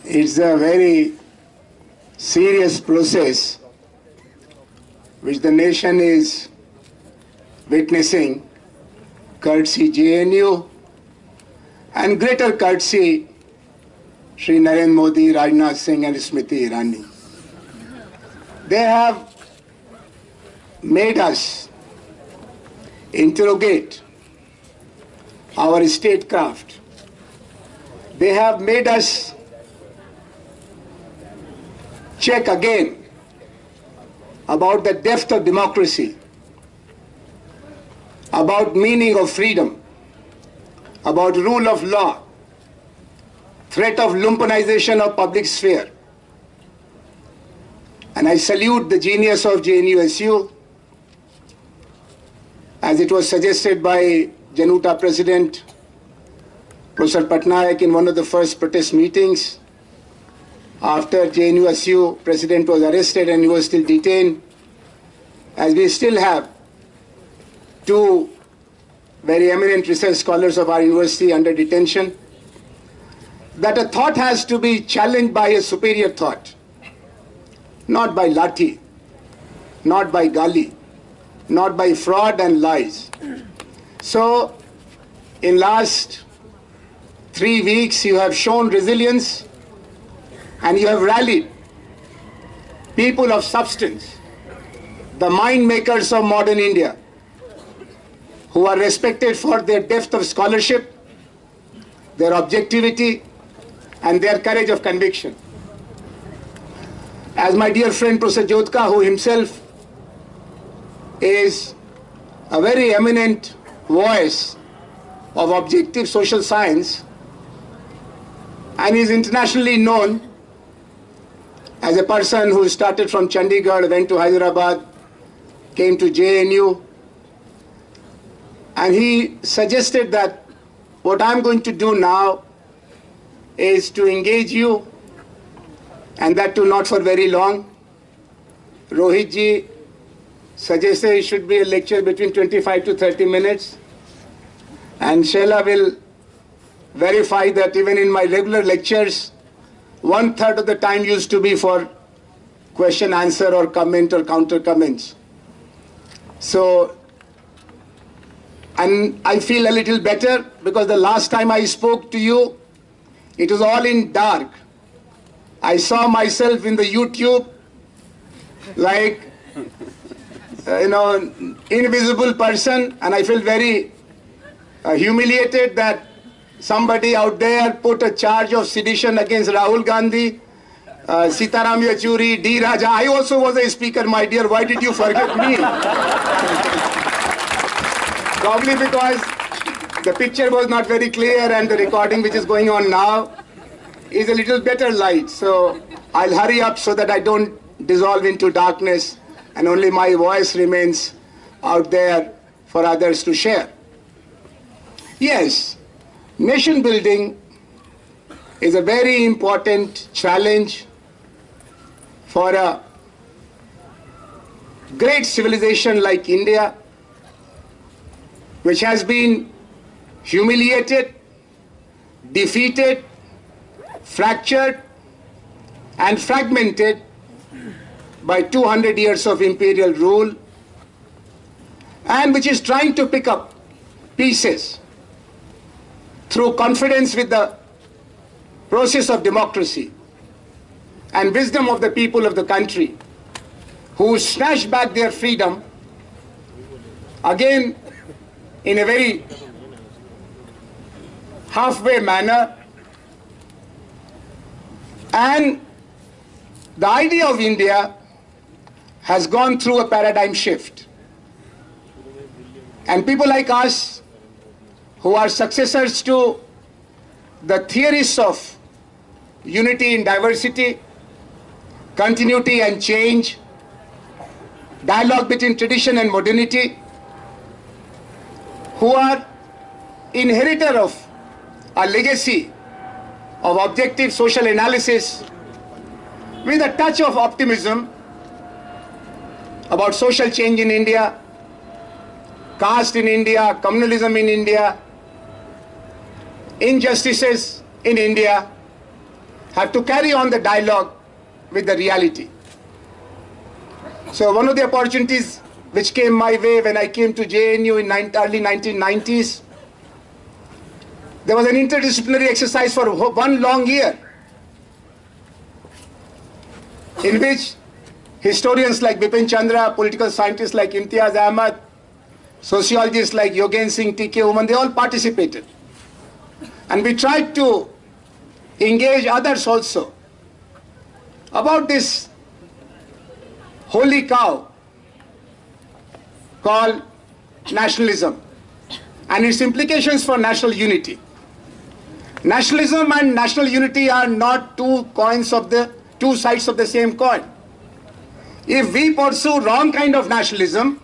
It's a very serious process which the nation is witnessing, courtesy JNU and greater courtesy Shri Narendra Modi, Rajnath Singh and Smriti Irani. They have made us interrogate our statecraft. They have made us check again about the depth of democracy, about meaning of freedom, about rule of law, threat of lumpenization of public sphere. And I salute the genius of JNUSU, as it was suggested by Januta President Professor Patnaik in one of the first protest meetings. After JNUSU President was arrested and he was still detained, as we still have two very eminent research scholars of our university under detention, that a thought has to be challenged by a superior thought, not by lathi, not by gali, not by fraud and lies. So, in last 3 weeks, you have shown resilience and you have rallied people of substance, the mind makers of modern India, who are respected for their depth of scholarship, their objectivity, and their courage of conviction. As my dear friend Professor Jyotka, who himself is a very eminent voice of objective social science and is internationally known as a person who started from Chandigarh, went to Hyderabad, came to JNU, and he suggested that what I'm going to do now is to engage you, and that too not for very long. Rohit ji suggested it should be a lecture between 25 to 30 minutes, and Sheila will verify that even in my regular lectures, 1/3 of the time used to be for question, answer, or comment or counter comments. So, and I feel a little better because the last time I spoke to you, it was all in dark. I saw myself in the YouTube like, invisible person, and I felt very humiliated that somebody out there put a charge of sedition against Rahul Gandhi, Sitaram Yechury, D. Raja. I also was a speaker, my dear. Why did you forget me? Probably because the picture was not very clear and the recording which is going on now is a little better light. So I'll hurry up so that I don't dissolve into darkness and only my voice remains out there for others to share. Yes, nation building is a very important challenge for a great civilization like India, which has been humiliated, defeated, fractured, and fragmented by 200 years of imperial rule, and which is trying to pick up pieces through confidence with the process of democracy and wisdom of the people of the country, who snatched back their freedom again in a very halfway manner. And the idea of India has gone through a paradigm shift. And people like us, who are successors to the theories of unity in diversity, continuity and change, dialogue between tradition and modernity, who are inheritor of a legacy of objective social analysis with a touch of optimism about social change in India, caste in India, communalism in India, injustices in India, have to carry on the dialogue with the reality. So one of the opportunities which came my way when I came to JNU in early 1990s, there was an interdisciplinary exercise for 1 long year in which historians like Bipin Chandra, political scientists like Imtiaz Ahmad, sociologists like Yogen Singh, T.K. Oman, they all participated. And we tried to engage others also about this holy cow called nationalism and its implications for national unity. Nationalism and national unity are not two sides of the same coin. If we pursue wrong kind of nationalism,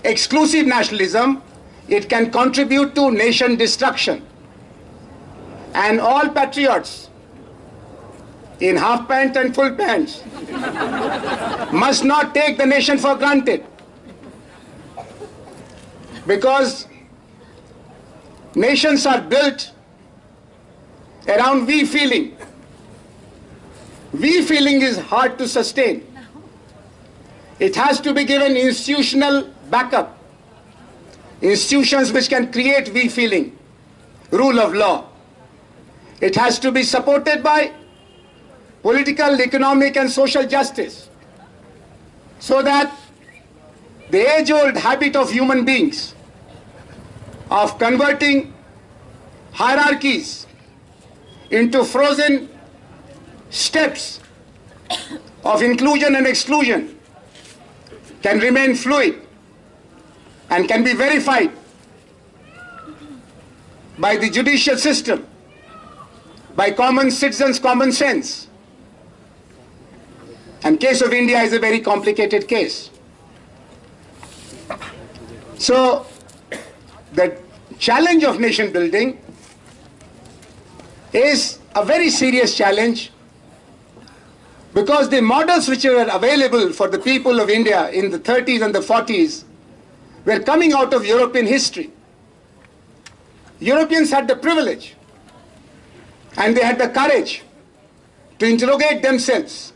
exclusive nationalism, it can contribute to nation destruction. And all patriots in half pant and full pants must not take the nation for granted, because nations are built around we feeling. We feeling is hard to sustain. It has to be given institutional backup, institutions which can create we feeling, rule of law. It has to be supported by political, economic and social justice, so that the age-old habit of human beings of converting hierarchies into frozen steps of inclusion and exclusion can remain fluid and can be verified by the judicial system, by common citizens' common sense. And case of India is a very complicated case. So the challenge of nation building is a very serious challenge, because the models which were available for the people of India in the 30s and the 40s were coming out of European history. Europeans had the privilege and they had the courage to interrogate themselves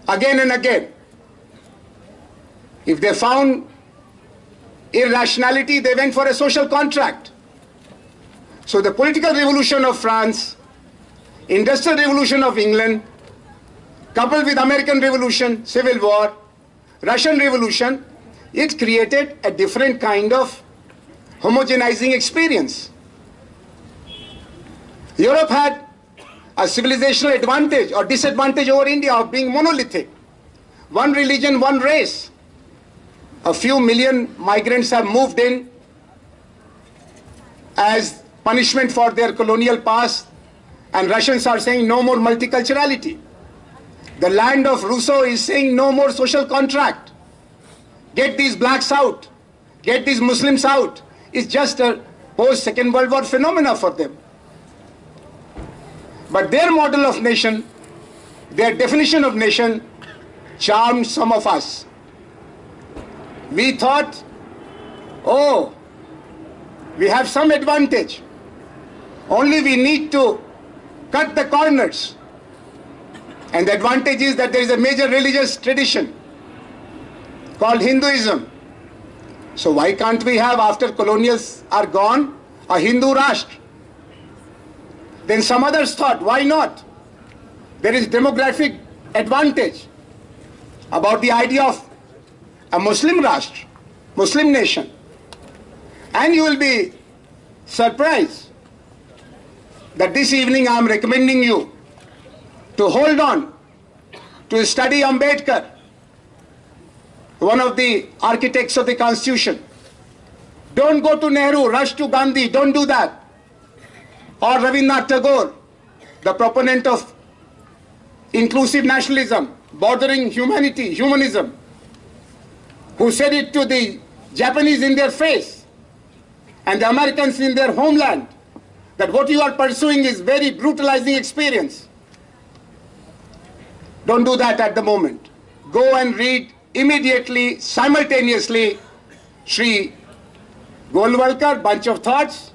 again and again. If they found irrationality, they went for a social contract. So the political revolution of France, industrial revolution of England, coupled with American Revolution, Civil War, Russian Revolution, it created a different kind of homogenizing experience. Europe had a civilizational advantage or disadvantage over India of being monolithic. One religion, one race. A few million migrants have moved in as punishment for their colonial past, and Russians are saying no more multiculturality. The land of Rousseau is saying no more social contract. Get these blacks out, get these Muslims out. It's just a post-Second World War phenomena for them. But their model of nation, their definition of nation, charmed some of us. We thought, oh, we have some advantage. Only we need to cut the corners. And the advantage is that there is a major religious tradition called Hinduism. So why can't we have, after colonials are gone, a Hindu Rashtra? Then some others thought, why not? There is demographic advantage about the idea of a Muslim Rashtra, Muslim nation. And you will be surprised that this evening I am recommending you to hold on to study Ambedkar, one of the architects of the Constitution. Don't go to Nehru, rush to Gandhi, don't do that. Or Rabindranath Tagore, the proponent of inclusive nationalism, bordering humanity, humanism, who said it to the Japanese in their face and the Americans in their homeland, that what you are pursuing is very brutalizing experience. Don't do that at the moment. Go and read immediately, simultaneously, Sri Golwalkar, Bunch of Thoughts,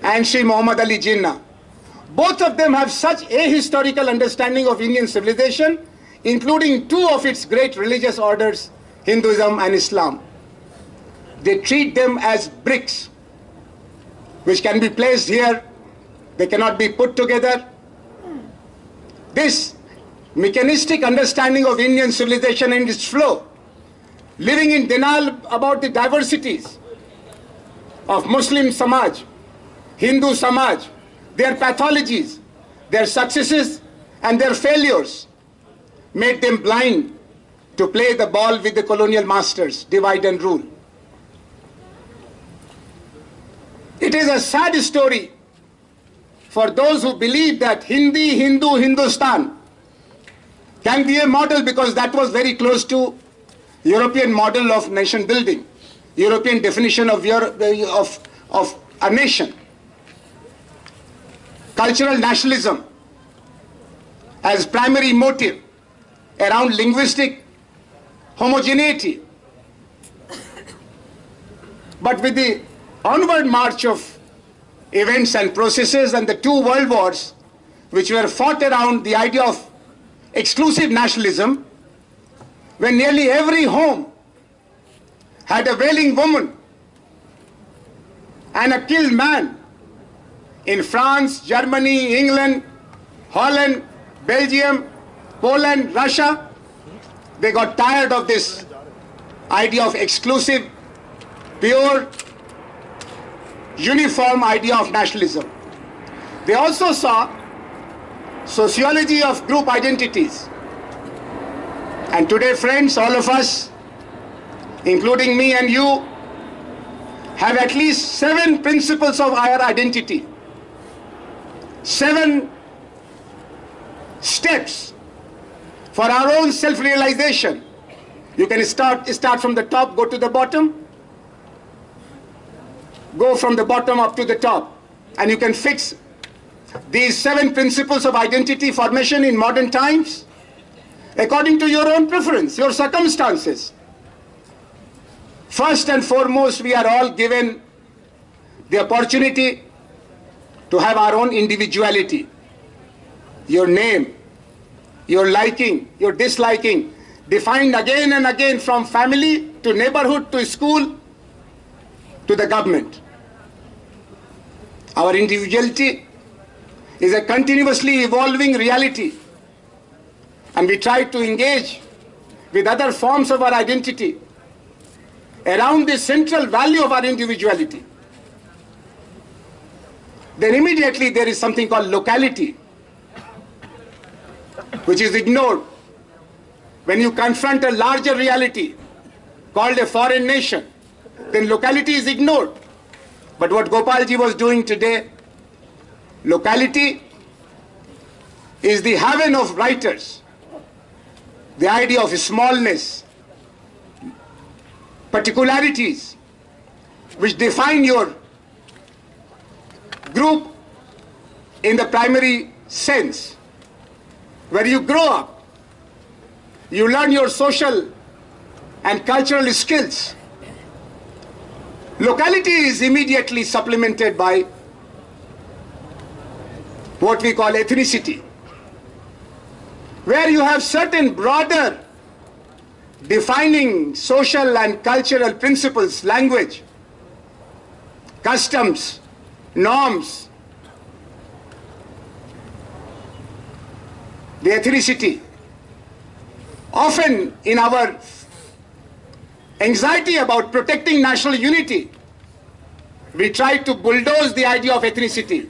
and Sri Muhammad Ali Jinnah. Both of them have such ahistorical understanding of Indian civilization, including two of its great religious orders, Hinduism and Islam. They treat them as bricks, which can be placed here, they cannot be put together. This mechanistic understanding of Indian civilization and its flow, living in denial about the diversities of Muslim Samaj, Hindu Samaj, their pathologies, their successes and their failures, made them blind to play the ball with the colonial masters, divide and rule. It is a sad story for those who believe that Hindi, Hindu, Hindustan can be a model, because that was very close to European model of nation building, European definition of a nation. Cultural nationalism as primary motive around linguistic homogeneity. But with the onward march of events and processes and the two world wars which were fought around the idea of exclusive nationalism, when nearly every home had a wailing woman and a killed man in France, Germany, England, Holland, Belgium, Poland, Russia, they got tired of this idea of exclusive, pure, uniform idea of nationalism. They also saw sociology of group identities. And today, friends, all of us, including me and you, have at least 7 principles of our identity. 7 steps for our own self-realization. You can start from the top, go to the bottom, go from the bottom up to the top, and you can fix these 7 principles of identity formation in modern times according to your own preference, your circumstances. First and foremost, we are all given the opportunity to have our own individuality. Your name, your liking, your disliking, defined again and again from family to neighborhood to school to the government. Our individuality is a continuously evolving reality, and we try to engage with other forms of our identity around the central value of our individuality. Then immediately there is something called locality, which is ignored when you confront a larger reality called a foreign nation. Then locality is ignored. But what Gopalji was doing today, locality is the haven of writers. The idea of smallness, particularities, which define your group in the primary sense. Where you grow up, you learn your social and cultural skills. Locality is immediately supplemented by what we call ethnicity, where you have certain broader defining social and cultural principles, language, customs, norms, the ethnicity. Often in our anxiety about protecting national unity, we try to bulldoze the idea of ethnicity.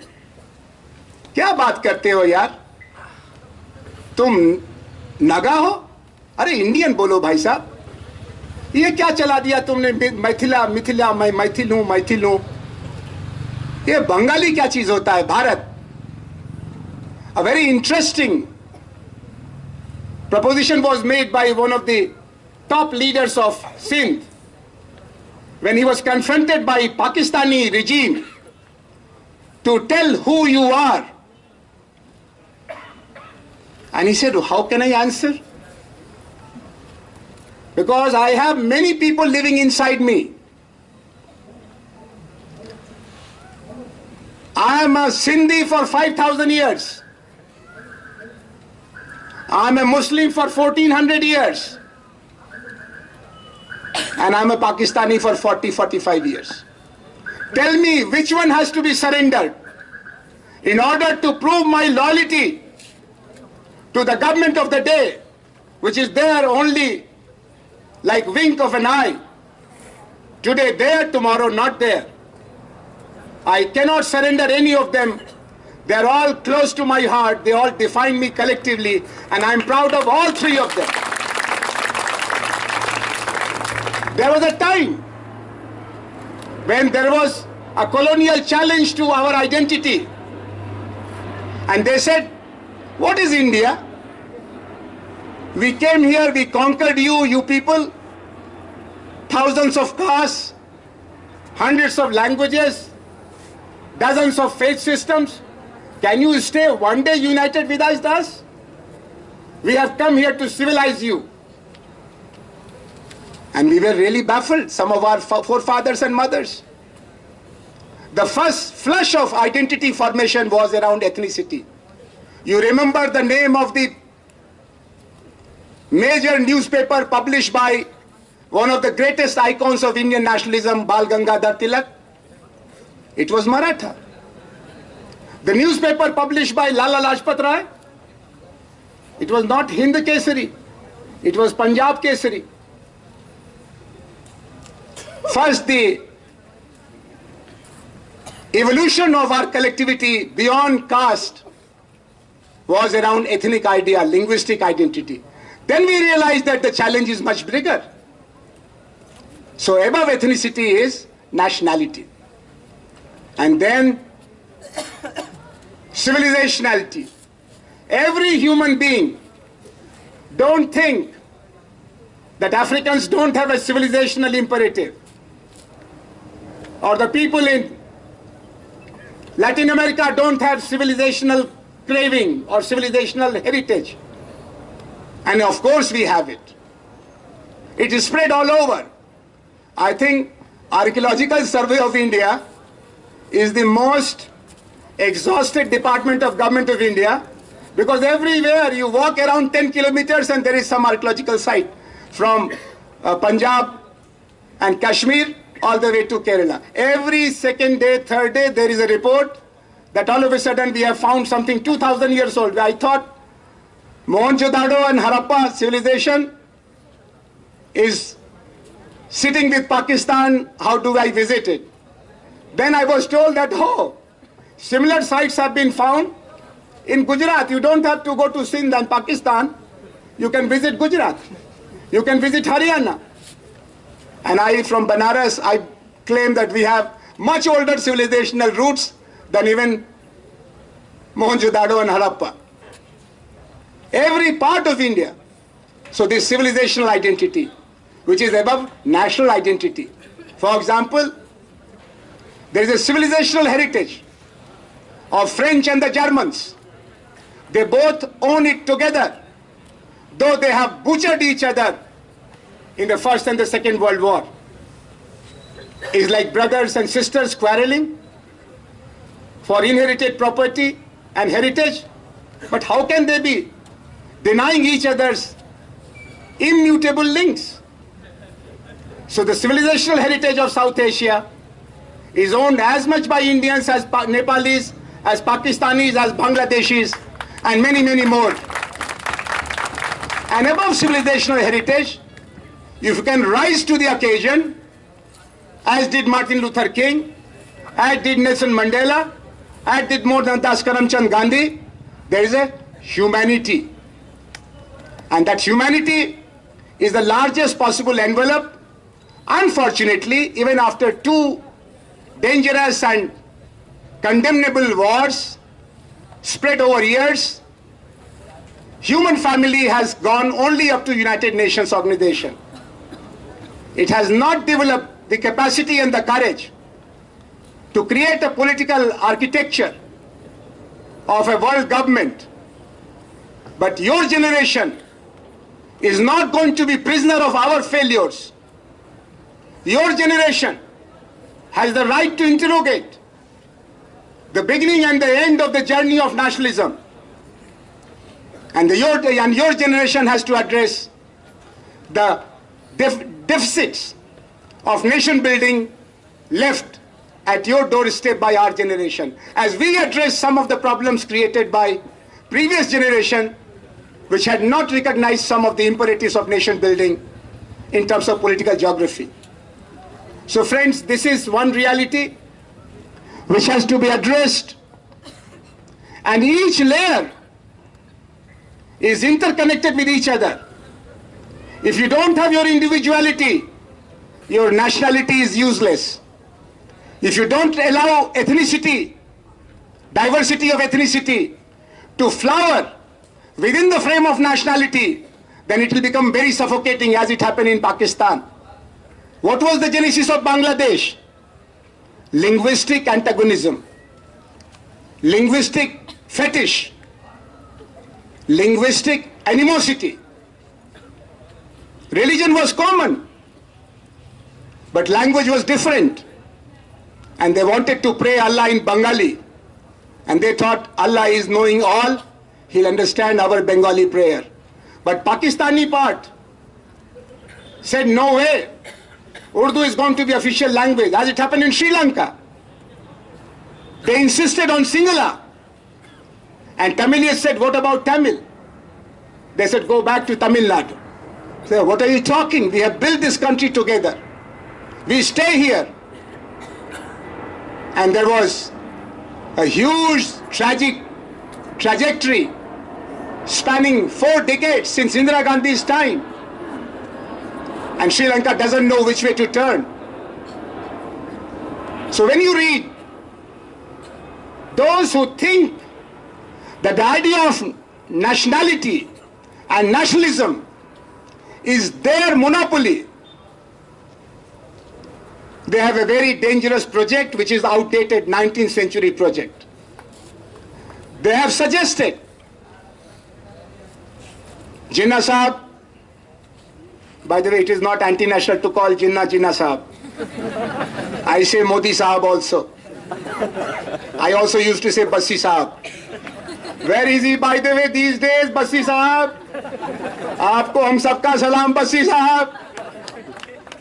क्या बात करते हो यार? तुम नगा हो? अरे Indian बोलो भाई साहब। ये क्या चला दिया तुमने? मिथिला मैं मैथिल हूँ। ये बंगाली क्या चीज होता है? Bharat. A very interesting proposition was made by one of the top leaders of Sindh when he was confronted by Pakistani regime to tell who you are. And he said, how can I answer? Because I have many people living inside me. I am a Sindhi for 5,000 years. I am a Muslim for 1400 years. And I am a Pakistani for 45 years. Tell me which one has to be surrendered in order to prove my loyalty to the government of the day, which is there only like wink of an eye. Today there, tomorrow not there. I cannot surrender any of them. They're all close to my heart. They all define me collectively, and I'm proud of all three of them. There was a time when there was a colonial challenge to our identity. And they said, what is India? We came here, we conquered you, you people. Thousands of castes, hundreds of languages, dozens of faith systems. Can you stay one day united with us? We have come here to civilize you. And we were really baffled, some of our forefathers and mothers. The first flush of identity formation was around ethnicity. You remember the name of the major newspaper published by one of the greatest icons of Indian nationalism, Bal Gangadhar Tilak? It was Maratha. The newspaper published by Lala Lajpat Rai? It was not Hind Kesari. It was Punjab Kesari. First, the evolution of our collectivity beyond caste was around ethnic idea, linguistic identity. Then we realized that the challenge is much bigger. So above ethnicity is nationality. And then civilizationality. Every human being, don't think that Africans don't have a civilizational imperative. Or the people in Latin America don't have civilizational craving or civilizational heritage. And of course we have it. It is spread all over. I think Archaeological Survey of India is the most exhausted department of Government of India, because everywhere you walk around 10 kilometers and there is some archaeological site, from Punjab and Kashmir all the way to Kerala. Every second day, third day, there is a report that all of a sudden we have found something 2,000 years old. I thought Mohenjo-daro and Harappa civilization is sitting with Pakistan. How do I visit it? Then I was told that, oh, similar sites have been found in Gujarat. You don't have to go to Sindh and Pakistan. You can visit Gujarat. You can visit Haryana. And I, from Banaras, I claim that we have much older civilizational roots than even Mohenjo-daro and Harappa. Every part of India. So this civilizational identity, which is above national identity. For example, there is a civilizational heritage of French and the Germans. They both own it together, though they have butchered each other in the First and the Second World War. It's like brothers and sisters quarreling for inherited property and heritage. But how can they be denying each other's immutable links? So the civilizational heritage of South Asia is owned as much by Indians as Nepalis, as Pakistanis, as Bangladeshis, and many, many more. And above civilizational heritage, if you can rise to the occasion, as did Martin Luther King, as did Nelson Mandela, as did Mohandas Karamchand Gandhi, there is a humanity. And that humanity is the largest possible envelope. Unfortunately, even after two dangerous and condemnable wars spread over years, human family has gone only up to United Nations Organization. It has not developed the capacity and the courage to create a political architecture of a world government. But your generation is not going to be prisoner of our failures. Your generation has the right to interrogate the beginning and the end of the journey of nationalism. And your generation has to address the deficits of nation building left at your doorstep by our generation. As we address some of the problems created by previous generation, which had not recognized some of the imperatives of nation building in terms of political geography. So friends, this is one reality which has to be addressed, and each layer is interconnected with each other. If you don't have your individuality, your nationality is useless. If you don't allow ethnicity, diversity of ethnicity to flower within the frame of nationality, then it will become very suffocating, as it happened in Pakistan. What was the genesis of Bangladesh? Linguistic antagonism, linguistic fetish, linguistic animosity. Religion was common, but language was different. And they wanted to pray Allah in Bengali. And they thought Allah is knowing all, He'll understand our Bengali prayer. But Pakistani part said, no way, Urdu is going to be official language, as it happened in Sri Lanka. They insisted on Sinhala. And Tamilians said, what about Tamil? They said, go back to Tamil Nadu. So, what are you talking? We have built this country together. We stay here. And there was a huge tragic trajectory spanning 4 decades since Indira Gandhi's time. And Sri Lanka doesn't know which way to turn. So when you read those who think that the idea of nationality and nationalism is their monopoly, they have a very dangerous project, which is outdated 19th century project. They have suggested, Jinnah Sahab, by the way, it is not anti-national to call Jinnah Sahab. I say Modi Sahab also. I also used to say Bassi Sahab. Where is he, by the way, these days, Bassi Sahab? आपको हम सबका सलाम बस्सी साहब.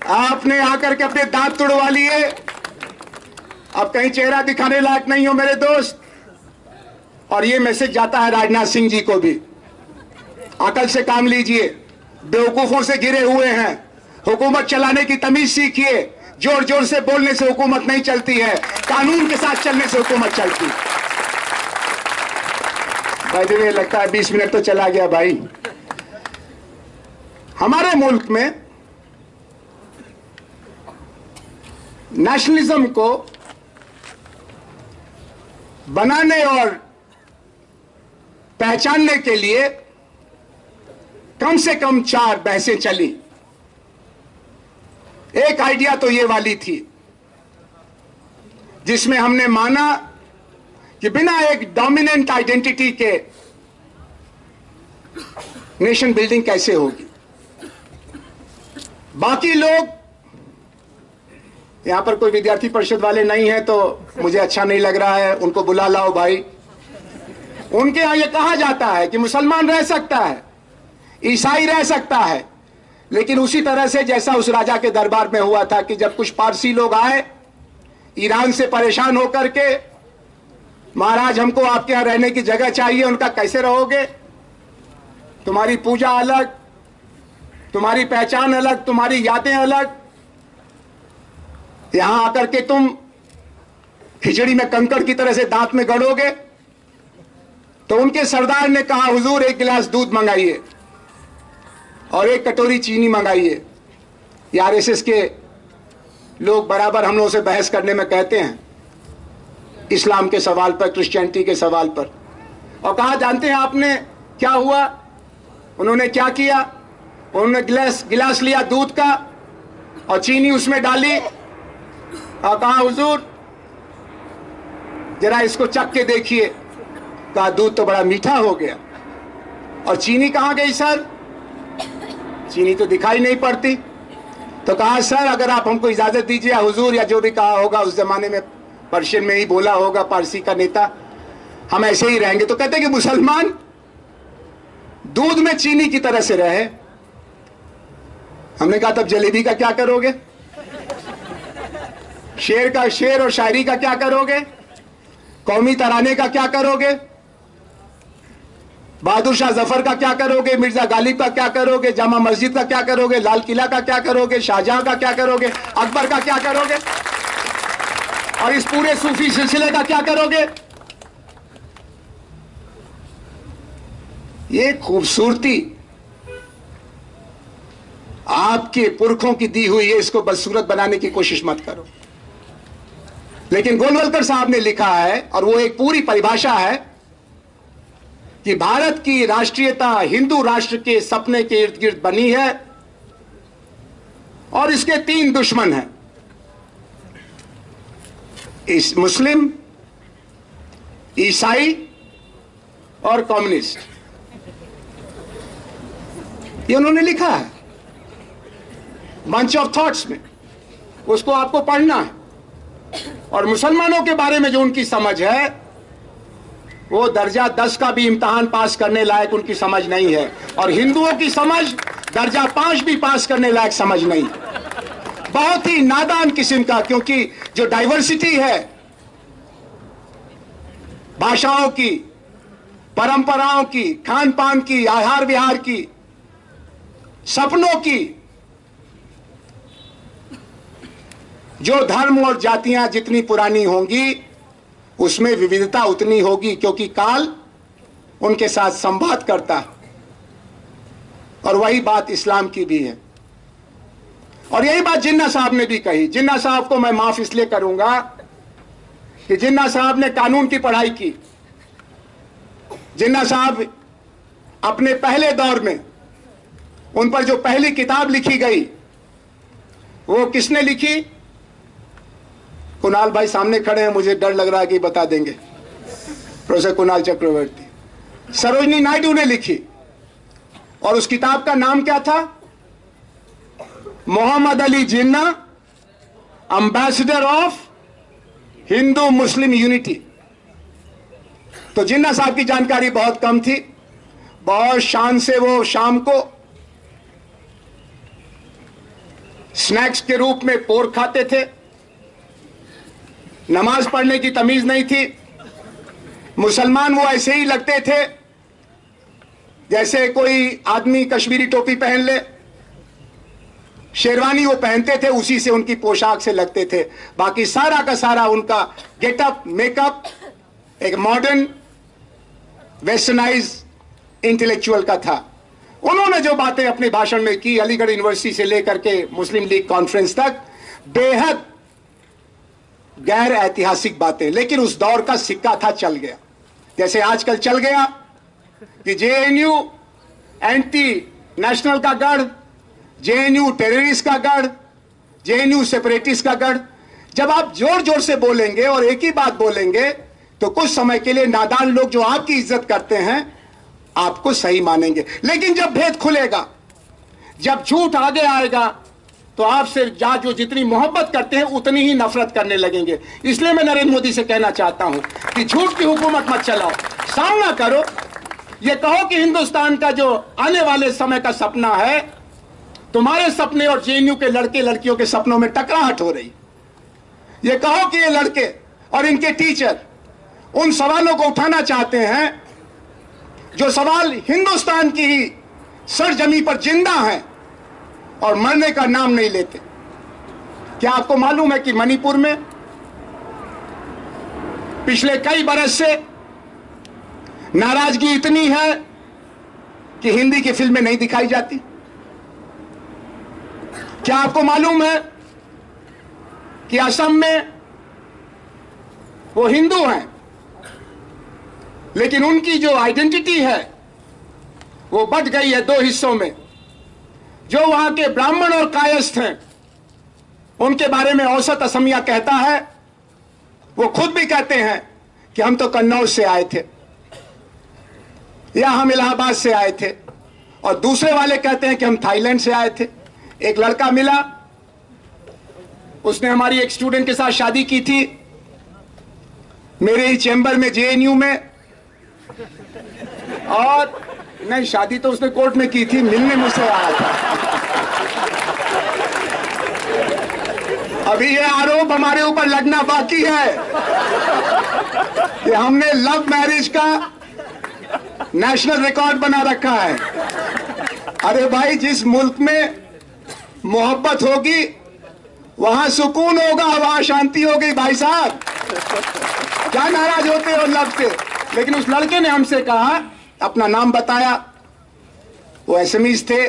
आपने आकर के अपने दांत तुड़वा लिए, अब कहीं चेहरा दिखाने लायक नहीं हो मेरे दोस्त. और ये मैसेज जाता है राजनाथ सिंह जी को भी, अकल से काम लीजिए, बेवकूफों से घिरे हुए हैं, हुकूमत चलाने की तमीज सीखिए. जोर जोर से बोलने से हुकूमत नहीं चलती है, कानून के साथ चलने से हुकूमत चलती है. भाई जी, लगता है 20 मिनट तो चला गया भाई. हमारे मुल्क में नेशनलिज्म को बनाने और पहचानने के लिए कम से कम 4 बहसें चली. एक आइडिया तो ये वाली थी, जिसमें हमने माना कि बिना एक डोमिनेंट आइडेंटिटी के नेशन बिल्डिंग कैसे होगी. बाकी लोग, यहां पर कोई विद्यार्थी परिषद वाले नहीं है तो मुझे अच्छा नहीं लग रहा है, उनको बुला लाओ भाई. उनके यहां यह कहा जाता है कि मुसलमान रह सकता है, ईसाई रह सकता है, लेकिन उसी तरह से जैसा उस राजा के दरबार में हुआ था कि जब कुछ पारसी लोग आए ईरान से परेशान होकर के, महाराज हमको आपके यहां रहने की जगह चाहिए. उनका कैसे रहोगे, तुम्हारी पूजा अलग, तुम्हारी पहचान अलग, तुम्हारी यादें अलग, यहां आकर के तुम खिचड़ी में कंकड़ की तरह से दांत में गड़ोगे. तो उनके सरदार ने कहा, हुजूर 1 गिलास दूध मंगाइए और 1 कटोरी चीनी मंगाइए. ये आरएसएस के लोग बराबर हम लोगों से बहस करने में कहते हैं, इस्लाम के सवाल पर, क्रिश्चियनिटी के सवाल पर. और कहा, जानते हैं आपने क्या हुआ? उन्होंने क्या किया? उन्होंने गिलास लिया दूध का और चीनी उसमें डाली और कहा, हुजूर जरा इसको चख के देखिए. कहा, दूध तो बड़ा मीठा हो गया. और चीनी कहां गई सर? चीनी तो दिखाई नहीं पड़ती. तो कहा, सर अगर आप हमको इजाजत दीजिए, हुजूर या जो भी कहा होगा उस जमाने में पर्शियन में ही बोला होगा पारसी का नेता, हम ऐसे ही रहेंगे। तो कहते हैं कि मुसलमान दूध में चीनी की तरह से रहे। हमने कहा तब जलेबी का क्या करोगे, शेर और शायरी का क्या करोगे, कौमी तराने का क्या करोगे, बहादुर शाह जफर का क्या करोगे, मिर्जा गालिब का क्या करोगे, जामा मस्जिद का क्या करोगे, लाल किला का क्या करोगे, शाहजहां का क्या करोगे, अकबर का क्या करोगे, और इस पूरे सूफी सिलसिले का क्या करोगे। ये खूबसूरती आपके पुरखों की दी हुई है, इसको बदसूरत बनाने की कोशिश मत करो। लेकिन गोलवलकर साहब ने लिखा है, और वो एक पूरी परिभाषा है कि भारत की राष्ट्रीयता हिंदू राष्ट्र के सपने के इर्द गिर्द बनी है और इसके 3 दुश्मन हैं, इस मुस्लिम, ईसाई और कम्युनिस्ट। ये उन्होंने लिखा है बंच ऑफ थॉट्स में, उसको आपको पढ़ना है। और मुसलमानों के बारे में जो उनकी समझ है वो दर्जा 10 का भी इम्तिहान पास करने लायक उनकी समझ नहीं है, और हिंदुओं की समझ दर्जा 5 भी पास करने लायक समझ नहीं, बहुत ही नादान किस्म का। क्योंकि जो डाइवर्सिटी है भाषाओं की, परंपराओं की, खान पान की, आहार विहार की, सपनों की, जो धर्म और जातियां जितनी पुरानी होंगी उसमें विविधता उतनी होगी, क्योंकि काल उनके साथ संवाद करता है। और वही बात इस्लाम की भी है, और यही बात जिन्ना साहब ने भी कही। जिन्ना साहब को मैं माफ इसलिए करूंगा कि जिन्ना साहब ने कानून की पढ़ाई की। जिन्ना साहब अपने पहले दौर में, उन पर जो पहली किताब लिखी गई वो किसने लिखी? कुणाल भाई सामने खड़े हैं, मुझे डर लग रहा है कि बता देंगे, प्रोफेसर कुणाल चक्रवर्ती। सरोजनी नायडू ने लिखी, और उस किताब का नाम क्या था? Mohammad Ali Jinnah, ambassador of Hindu Muslim unity. तो जिन्ना साहब की जानकारी बहुत कम थी, बहुत शान से वो शाम को स्नैक्स के रूप में पोर्क खाते थे, नमाज पढ़ने की तमीज नहीं थी। मुसलमान वो ऐसे ही लगते थे जैसे कोई आदमी कश्मीरी टोपी पहन ले, शेरवानी वो पहनते थे, उसी से उनकी पोशाक से लगते थे। बाकी सारा का सारा उनका गेटअप, मेकअप एक मॉडर्न वेस्टर्नाइज इंटेलेक्चुअल का था। उन्होंने जो बातें अपने भाषण में की, अलीगढ़ यूनिवर्सिटी से लेकर के मुस्लिम लीग कॉन्फ्रेंस तक, बेहद गैर ऐतिहासिक बातें, लेकिन उस दौर का सिक्का था, चल गया। जैसे आजकल चल गया कि जेएनयू एंटी नेशनल का गढ़, जेएनयू टेररिस्ट का गढ़, जेएनयू सेपरेटिस्ट का गढ़। जब आप जोर जोर से बोलेंगे और एक ही बात बोलेंगे तो कुछ समय के लिए नादान लोग जो आपकी इज्जत करते हैं आपको सही मानेंगे, लेकिन जब भेद खुलेगा, जब झूठ आगे आएगा, तो आपसे जो जितनी मोहब्बत करते हैं उतनी ही नफरत करने लगेंगे। इसलिए मैं नरेंद्र मोदी से कहना चाहता हूं कि झूठ की हुकूमत मत चलाओ, सामना करो। ये कहो कि हिंदुस्तान का जो आने वाले समय का सपना है, तुम्हारे सपने और जेएनयू के लड़के लड़कियों के सपनों में टकराहट हो रही। ये कहो कि ये लड़के और इनके टीचर उन सवालों को उठाना चाहते हैं जो सवाल हिंदुस्तान की ही सरजमी पर जिंदा हैं और मरने का नाम नहीं लेते। क्या आपको मालूम है कि मणिपुर में पिछले कई बरस से नाराजगी इतनी है कि हिंदी की फिल्में नहीं दिखाई जाती? क्या आपको मालूम है कि असम में वो हिंदू हैं, लेकिन उनकी जो आइडेंटिटी है वो बट गई है 2 हिस्सों में। जो वहां के ब्राह्मण और कायस्थ हैं उनके बारे में औसत असमिया कहता है, वो खुद भी कहते हैं कि हम तो कन्नौज से आए थे या हम इलाहाबाद से आए थे, और दूसरे वाले कहते हैं कि हम थाईलैंड से आए थे। एक लड़का मिला, उसने हमारी एक स्टूडेंट के साथ शादी की थी, मेरे ही चैम्बर में जेएनयू में, और नहीं, शादी तो उसने कोर्ट में की थी, मिलने मुझसे आया था। अभी ये आरोप हमारे ऊपर लगना बाकी है कि हमने लव मैरिज का नेशनल रिकॉर्ड बना रखा है। अरे भाई, जिस मुल्क में मोहब्बत होगी वहां सुकून होगा, वहां शांति होगी। भाई साहब, क्या नाराज होते हो लव से? लेकिन उस लड़के ने हमसे कहा, अपना नाम बताया, वो एसएमईज थे,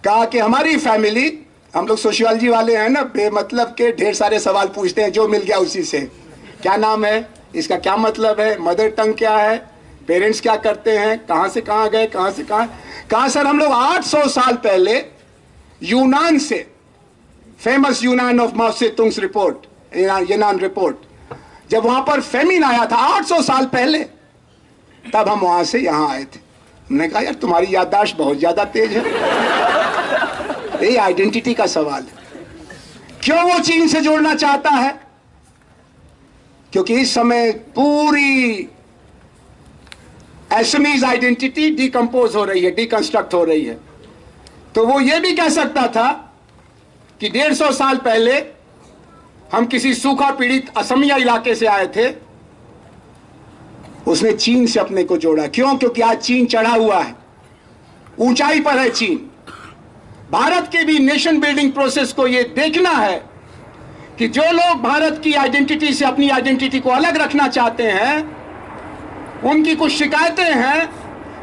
कहा कि हमारी फैमिली, हम लोग सोशियोलॉजी वाले हैं ना, बेमतलब के ढेर सारे सवाल पूछते हैं, जो मिल गया उसी से। क्या नाम है, इसका क्या मतलब है, मदर टंग क्या है, पेरेंट्स क्या करते हैं, कहां से कहां गए, कहां से कहां। कहा सर, हम लोग 800 साल पहले यूनान से, फेमस यूनान ऑफ माओ से तुंग्स रिपोर्ट, यूनान रिपोर्ट, जब वहां पर फेमिन आया था 800 साल पहले, तब हम वहां से यहां आए थे। हमने कहा यार, तुम्हारी याददाश्त बहुत ज्यादा तेज है। ये आइडेंटिटी का सवाल है। क्यों वो चीन से जोड़ना चाहता है? क्योंकि इस समय पूरी एसएमईज आइडेंटिटी डिकम्पोज हो रही है, डिकंस्ट्रक्ट हो रही है। तो वो ये भी कह सकता था कि 150 साल पहले हम किसी सूखा पीड़ित असमिया इलाके से आए थे, उसने चीन से अपने को जोड़ा। क्यों? क्योंकि आज चीन चढ़ा हुआ है, ऊंचाई पर है चीन। भारत के भी नेशन बिल्डिंग प्रोसेस को यह देखना है कि जो लोग भारत की आइडेंटिटी से अपनी आइडेंटिटी को अलग रखना चाहते हैं, उनकी कुछ शिकायतें हैं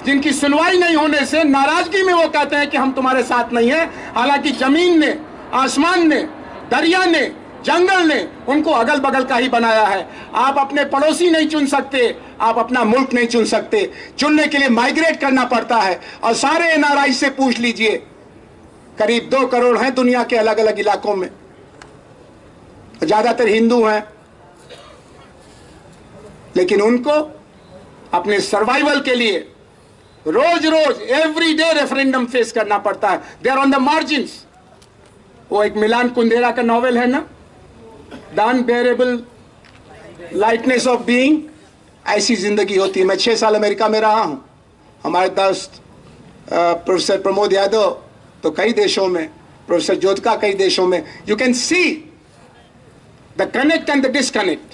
जिनकी सुनवाई नहीं होने से नाराजगी में वो कहते हैं कि हम तुम्हारे साथ नहीं हैं। हालांकि जमीन ने, आसमान ने, दरिया ने, जंगल ने उनको अगल बगल का ही बनाया है। आप अपने पड़ोसी नहीं चुन सकते, आप अपना मुल्क नहीं चुन सकते। चुनने के लिए माइग्रेट करना पड़ता है। और सारे एनआरआई से पूछ लीजिए, करीब 2 करोड़ हैं दुनिया के अलग अलग इलाकों में, ज्यादातर हिंदू हैं, लेकिन उनको अपने सर्वाइवल के लिए रोज रोज एवरी डे रेफरेंडम फेस करना पड़ता है। They are on the margins. वो एक मिलान कुंदेरा का नॉवेल है ना, the unbearable lightness of being. ऐसी जिंदगी होती है। मैं 6 साल अमेरिका में रहा हूं। हमारे दोस्त प्रोफेसर प्रमोद यादव तो कई देशों में, प्रोफेसर जोधका कई देशों में। You can see the connect and the disconnect.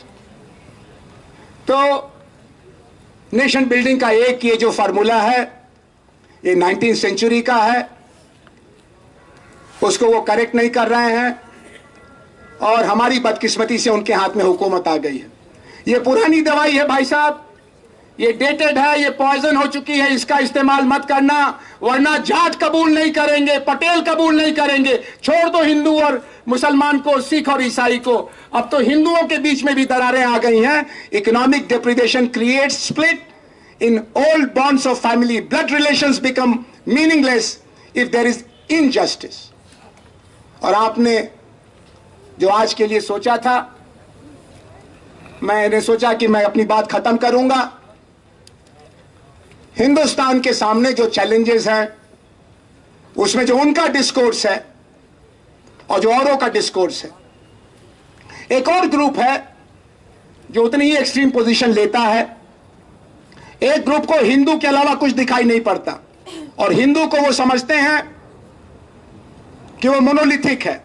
तो नेशन बिल्डिंग का एक ये जो फार्मूला है, ये 19वीं सेंचुरी का है, उसको वो करेक्ट नहीं कर रहे हैं, और हमारी बदकिस्मती से उनके हाथ में हुकूमत आ गई है। ये पुरानी दवाई है भाई साहब, ये डेटेड है, ये पॉइजन हो चुकी है, इसका इस्तेमाल मत करना, वरना जाट कबूल नहीं करेंगे, पटेल कबूल नहीं करेंगे। छोड़ दो हिंदू और मुसलमान को, सिख और ईसाई को। अब तो हिंदुओं के बीच में भी दरारें आ गई हैं। Economic deprivation creates split in old bonds of family. Blood relations become meaningless if there is injustice. और आपने जो आज के लिए सोचा था, मैंने सोचा कि मैं अपनी बात खत्म करूंगा। हिंदुस्तान के सामने जो चैलेंजेस हैं, उसमें जो उनका डिस्कोर्स है और जो औरों का डिस्कोर्स है। एक और ग्रुप है जो उतनी ही एक्सट्रीम पोजीशन लेता है। एक ग्रुप को हिंदू के अलावा कुछ दिखाई नहीं पड़ता, और हिंदू को वो समझते हैं कि वो मोनोलिथिक है,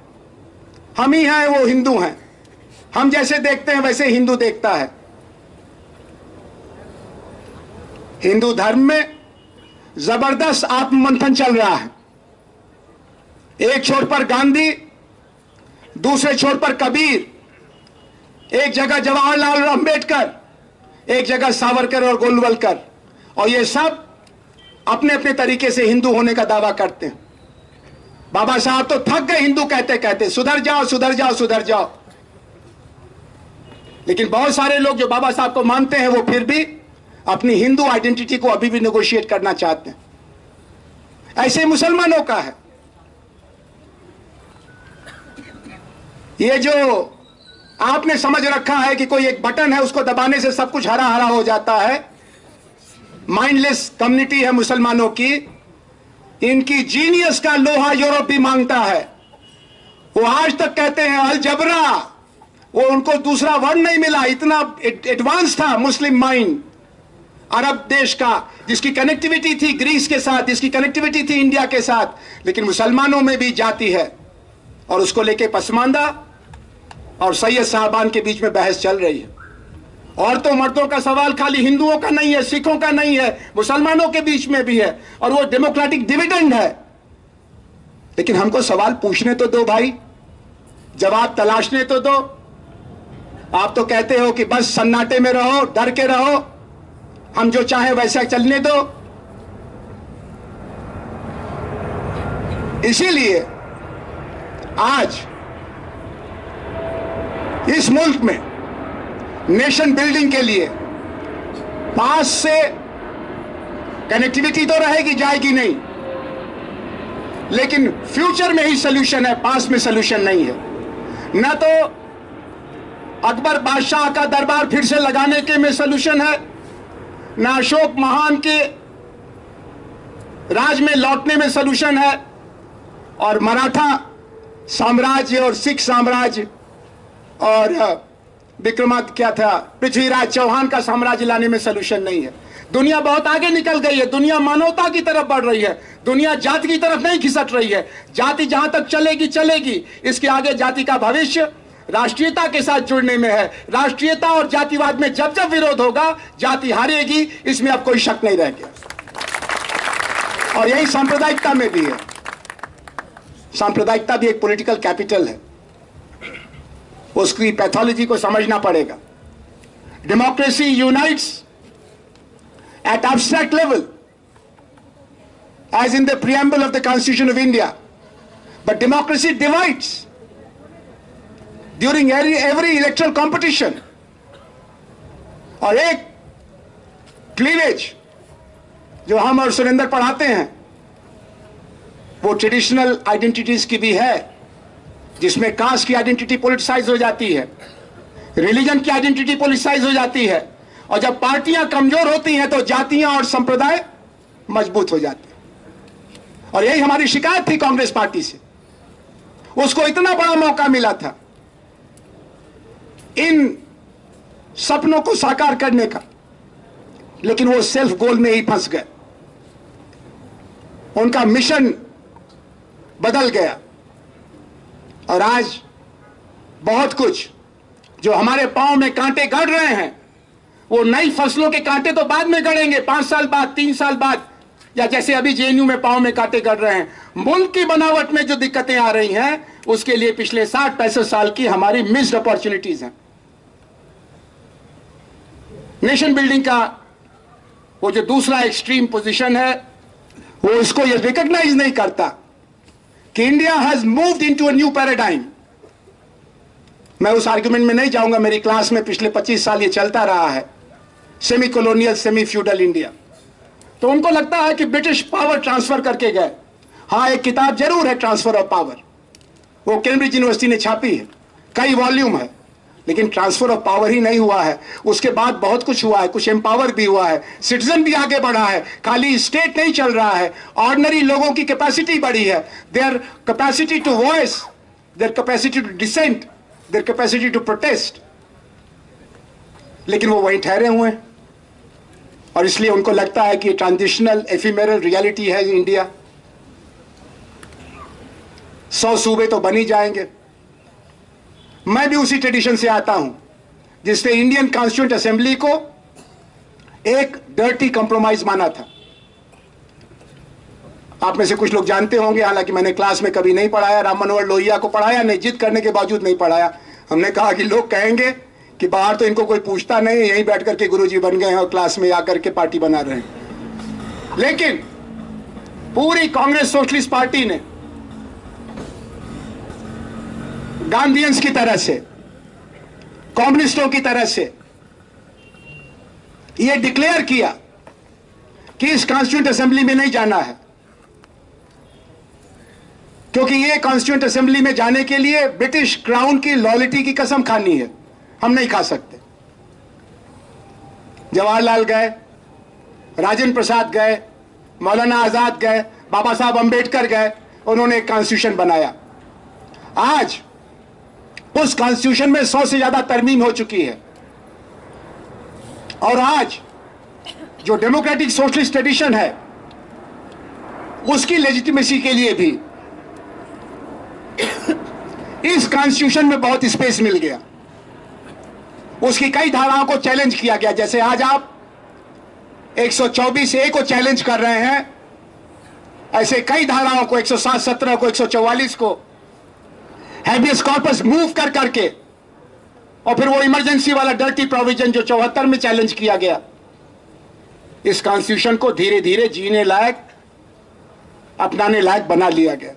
हम ही हैं, वो हिंदू हैं, हम जैसे देखते हैं वैसे हिंदू देखता है। हिंदू धर्म में जबरदस्त आत्ममंथन चल रहा है। एक छोर पर गांधी, दूसरे छोर पर कबीर, एक जगह जवाहरलाल अंबेडकर, एक जगह सावरकर और गोलवलकर, और ये सब अपने अपने तरीके से हिंदू होने का दावा करते हैं। बाबा साहब तो थक गए हिंदू कहते कहते, सुधर जाओ सुधर जाओ सुधर जाओ। लेकिन बहुत सारे लोग जो बाबा साहब को मानते हैं, वो फिर भी अपनी हिंदू आइडेंटिटी को अभी भी नेगोशिएट करना चाहते हैं। ऐसे मुसलमानों का है। ये जो आपने समझ रखा है कि कोई एक बटन है, उसको दबाने से सब कुछ हरा हरा हो जाता है, माइंडलेस कम्युनिटी है मुसलमानों की। इनकी जीनियस का लोहा यूरोप भी मांगता है। वो आज तक कहते हैं अलजबरा, वो उनको दूसरा वर्ड नहीं मिला, इतना एडवांस था मुस्लिम माइंड अरब देश का, जिसकी कनेक्टिविटी थी ग्रीस के साथ, जिसकी कनेक्टिविटी थी इंडिया के साथ। लेकिन मुसलमानों में भी जाति है और उसको लेके पसमानदा और सैयद साहबान के बीच में बहस चल रही है। औरतों मर्दों का सवाल खाली हिंदुओं का नहीं है, सिखों का नहीं है, मुसलमानों के बीच में भी है, और वो डेमोक्रेटिक डिविडेंड है। लेकिन हमको सवाल पूछने तो दो भाई, जवाब तलाशने तो दो। आप तो कहते हो कि बस सन्नाटे में रहो, डर के रहो, हम जो चाहे वैसा चलने दो। इसीलिए आज इस मुल्क में नेशन बिल्डिंग के लिए पास से कनेक्टिविटी तो रहेगी, जाएगी नहीं, लेकिन फ्यूचर में ही सॉल्यूशन है, पास में सॉल्यूशन नहीं है। न तो अकबर बादशाह का दरबार फिर से लगाने के में सॉल्यूशन है, न अशोक महान के राज में लौटने में सॉल्यूशन है, और मराठा साम्राज्य और सिख साम्राज्य और विक्रमादित्य क्या था, पृथ्वीराज चौहान का साम्राज्य लाने में सॉल्यूशन नहीं है। दुनिया बहुत आगे निकल गई है, दुनिया मानवता की तरफ बढ़ रही है, दुनिया जाति की तरफ नहीं खिसक रही है। जाति जहां तक चलेगी चलेगी, इसके आगे जाति का भविष्य राष्ट्रीयता के साथ जुड़ने में है। राष्ट्रीयता और जातिवाद में जब जब विरोध होगा जाति हारेगी, इसमें अब कोई शक नहीं रह गया। और यही सांप्रदायिकता में भी है। सांप्रदायिकता भी एक पॉलिटिकल कैपिटल है, उसकी पैथोलॉजी को समझना पड़ेगा। Democracy unites at abstract level, as in the preamble of the Constitution of India, but democracy divides during every electoral competition। और एक क्लीवेज जो हम और सुरेंद्र पढ़ाते हैं वो ट्रेडिशनल आइडेंटिटीज की भी है, जिसमें कास्ट की आइडेंटिटी पॉलिटिसाइज हो जाती है, रिलीजन की आइडेंटिटी पॉलिटिसाइज हो जाती है, और जब पार्टियां कमजोर होती हैं तो जातियां और संप्रदाय मजबूत हो जाते हैं। और यही हमारी शिकायत थी कांग्रेस पार्टी से। उसको इतना बड़ा मौका मिला था इन सपनों को साकार करने का, लेकिन वो सेल्फ गोल में ही फंस गए। उनका मिशन बदल गया और आज बहुत कुछ जो हमारे पांव में कांटे गड़ रहे हैं, वो नई फसलों के कांटे तो बाद में गड़ेंगे, 5 साल बाद, 3 साल बाद, या जैसे अभी जेएनयू में पांव में कांटे गड़ रहे हैं। मुल्क की बनावट में जो दिक्कतें आ रही हैं, उसके लिए पिछले 60-65 साल की हमारी मिस्ड अपॉर्चुनिटीज हैं। नेशन बिल्डिंग का वो जो दूसरा एक्सट्रीम पोजीशन है, वो इसको ये रिकॉग्नाइज नहीं करता कि India has moved into a new paradigm. मैं उस आर्गुमेंट में नहीं जाऊंगा, मेरी क्लास में पिछले 25 साल ये चलता रहा है, semi colonial semi feudal India. तो उनको लगता है कि ब्रिटिश पावर ट्रांसफर करके गए। हाँ, एक किताब जरूर है ट्रांसफर ऑफ पावर, वो कैम्ब्रिज यूनिवर्सिटी ने छापी है, कई वॉल्यूम है, लेकिन ट्रांसफर ऑफ पावर ही नहीं हुआ है। उसके बाद बहुत कुछ हुआ है, कुछ एम्पावर भी हुआ है, सिटीजन भी आगे बढ़ा है, खाली स्टेट नहीं चल रहा है, ऑर्डिनरी लोगों की कैपेसिटी बढ़ी है, their capacity to voice, their capacity to dissent, their capacity to protest. लेकिन वो वहीं ठहरे हुए हैं और इसलिए उनको लगता है कि ट्रांजिशनल एफिमेरल रियलिटी है इंडिया। 100 सूबे तो बन ही जाएंगे। मैं भी उसी ट्रेडिशन से आता हूं जिसने इंडियन कॉन्स्टिट्यूएंट असेंबली को एक डर्टी कंप्रोमाइज माना था। आप में से कुछ लोग जानते होंगे, हालांकि मैंने क्लास में कभी नहीं पढ़ाया, राम मनोहर लोहिया को पढ़ाया नहीं, जिद करने के बावजूद नहीं पढ़ाया। हमने कहा कि लोग कहेंगे कि बाहर तो इनको कोई पूछता नहीं, यहीं बैठ करके गुरुजी बन गए हैं और क्लास में आकर के पार्टी बना रहे हैं। लेकिन पूरी कांग्रेस सोशलिस्ट पार्टी ने गांधीयंस की तरह से, कम्युनिस्टों की तरह से यह डिक्लेयर किया कि इस कॉन्स्टिट्यूएंट असेंबली में नहीं जाना है, क्योंकि ये कॉन्स्टिट्यूएंट असेंबली में जाने के लिए ब्रिटिश क्राउन की लॉयल्टी की कसम खानी है, हम नहीं खा सकते। जवाहरलाल गए, राजेंद्र प्रसाद गए, मौलाना आजाद गए, बाबा साहब अंबेडकर गए, उन्होंने एक कॉन्स्टिट्यूशन बनाया। आज उस कॉन्स्टिट्यूशन में 100 से ज्यादा तरमीम हो चुकी है। और आज जो डेमोक्रेटिक सोशलिस्ट ट्रेडिशन है, उसकी लेजिटिमेसी के लिए भी इस कॉन्स्टिट्यूशन में बहुत स्पेस मिल गया। उसकी कई धाराओं को चैलेंज किया गया, जैसे आज आप 124A को चैलेंज कर रहे हैं, ऐसे कई धाराओं को, 107, 17 को, 144 को हैबियस कॉर्पस मूव कर करके, और फिर वो इमरजेंसी वाला डर्टी प्रोविजन जो 74 में चैलेंज किया गया, इस कॉन्स्टिट्यूशन को धीरे धीरे जीने लायक, अपनाने लायक बना लिया गया।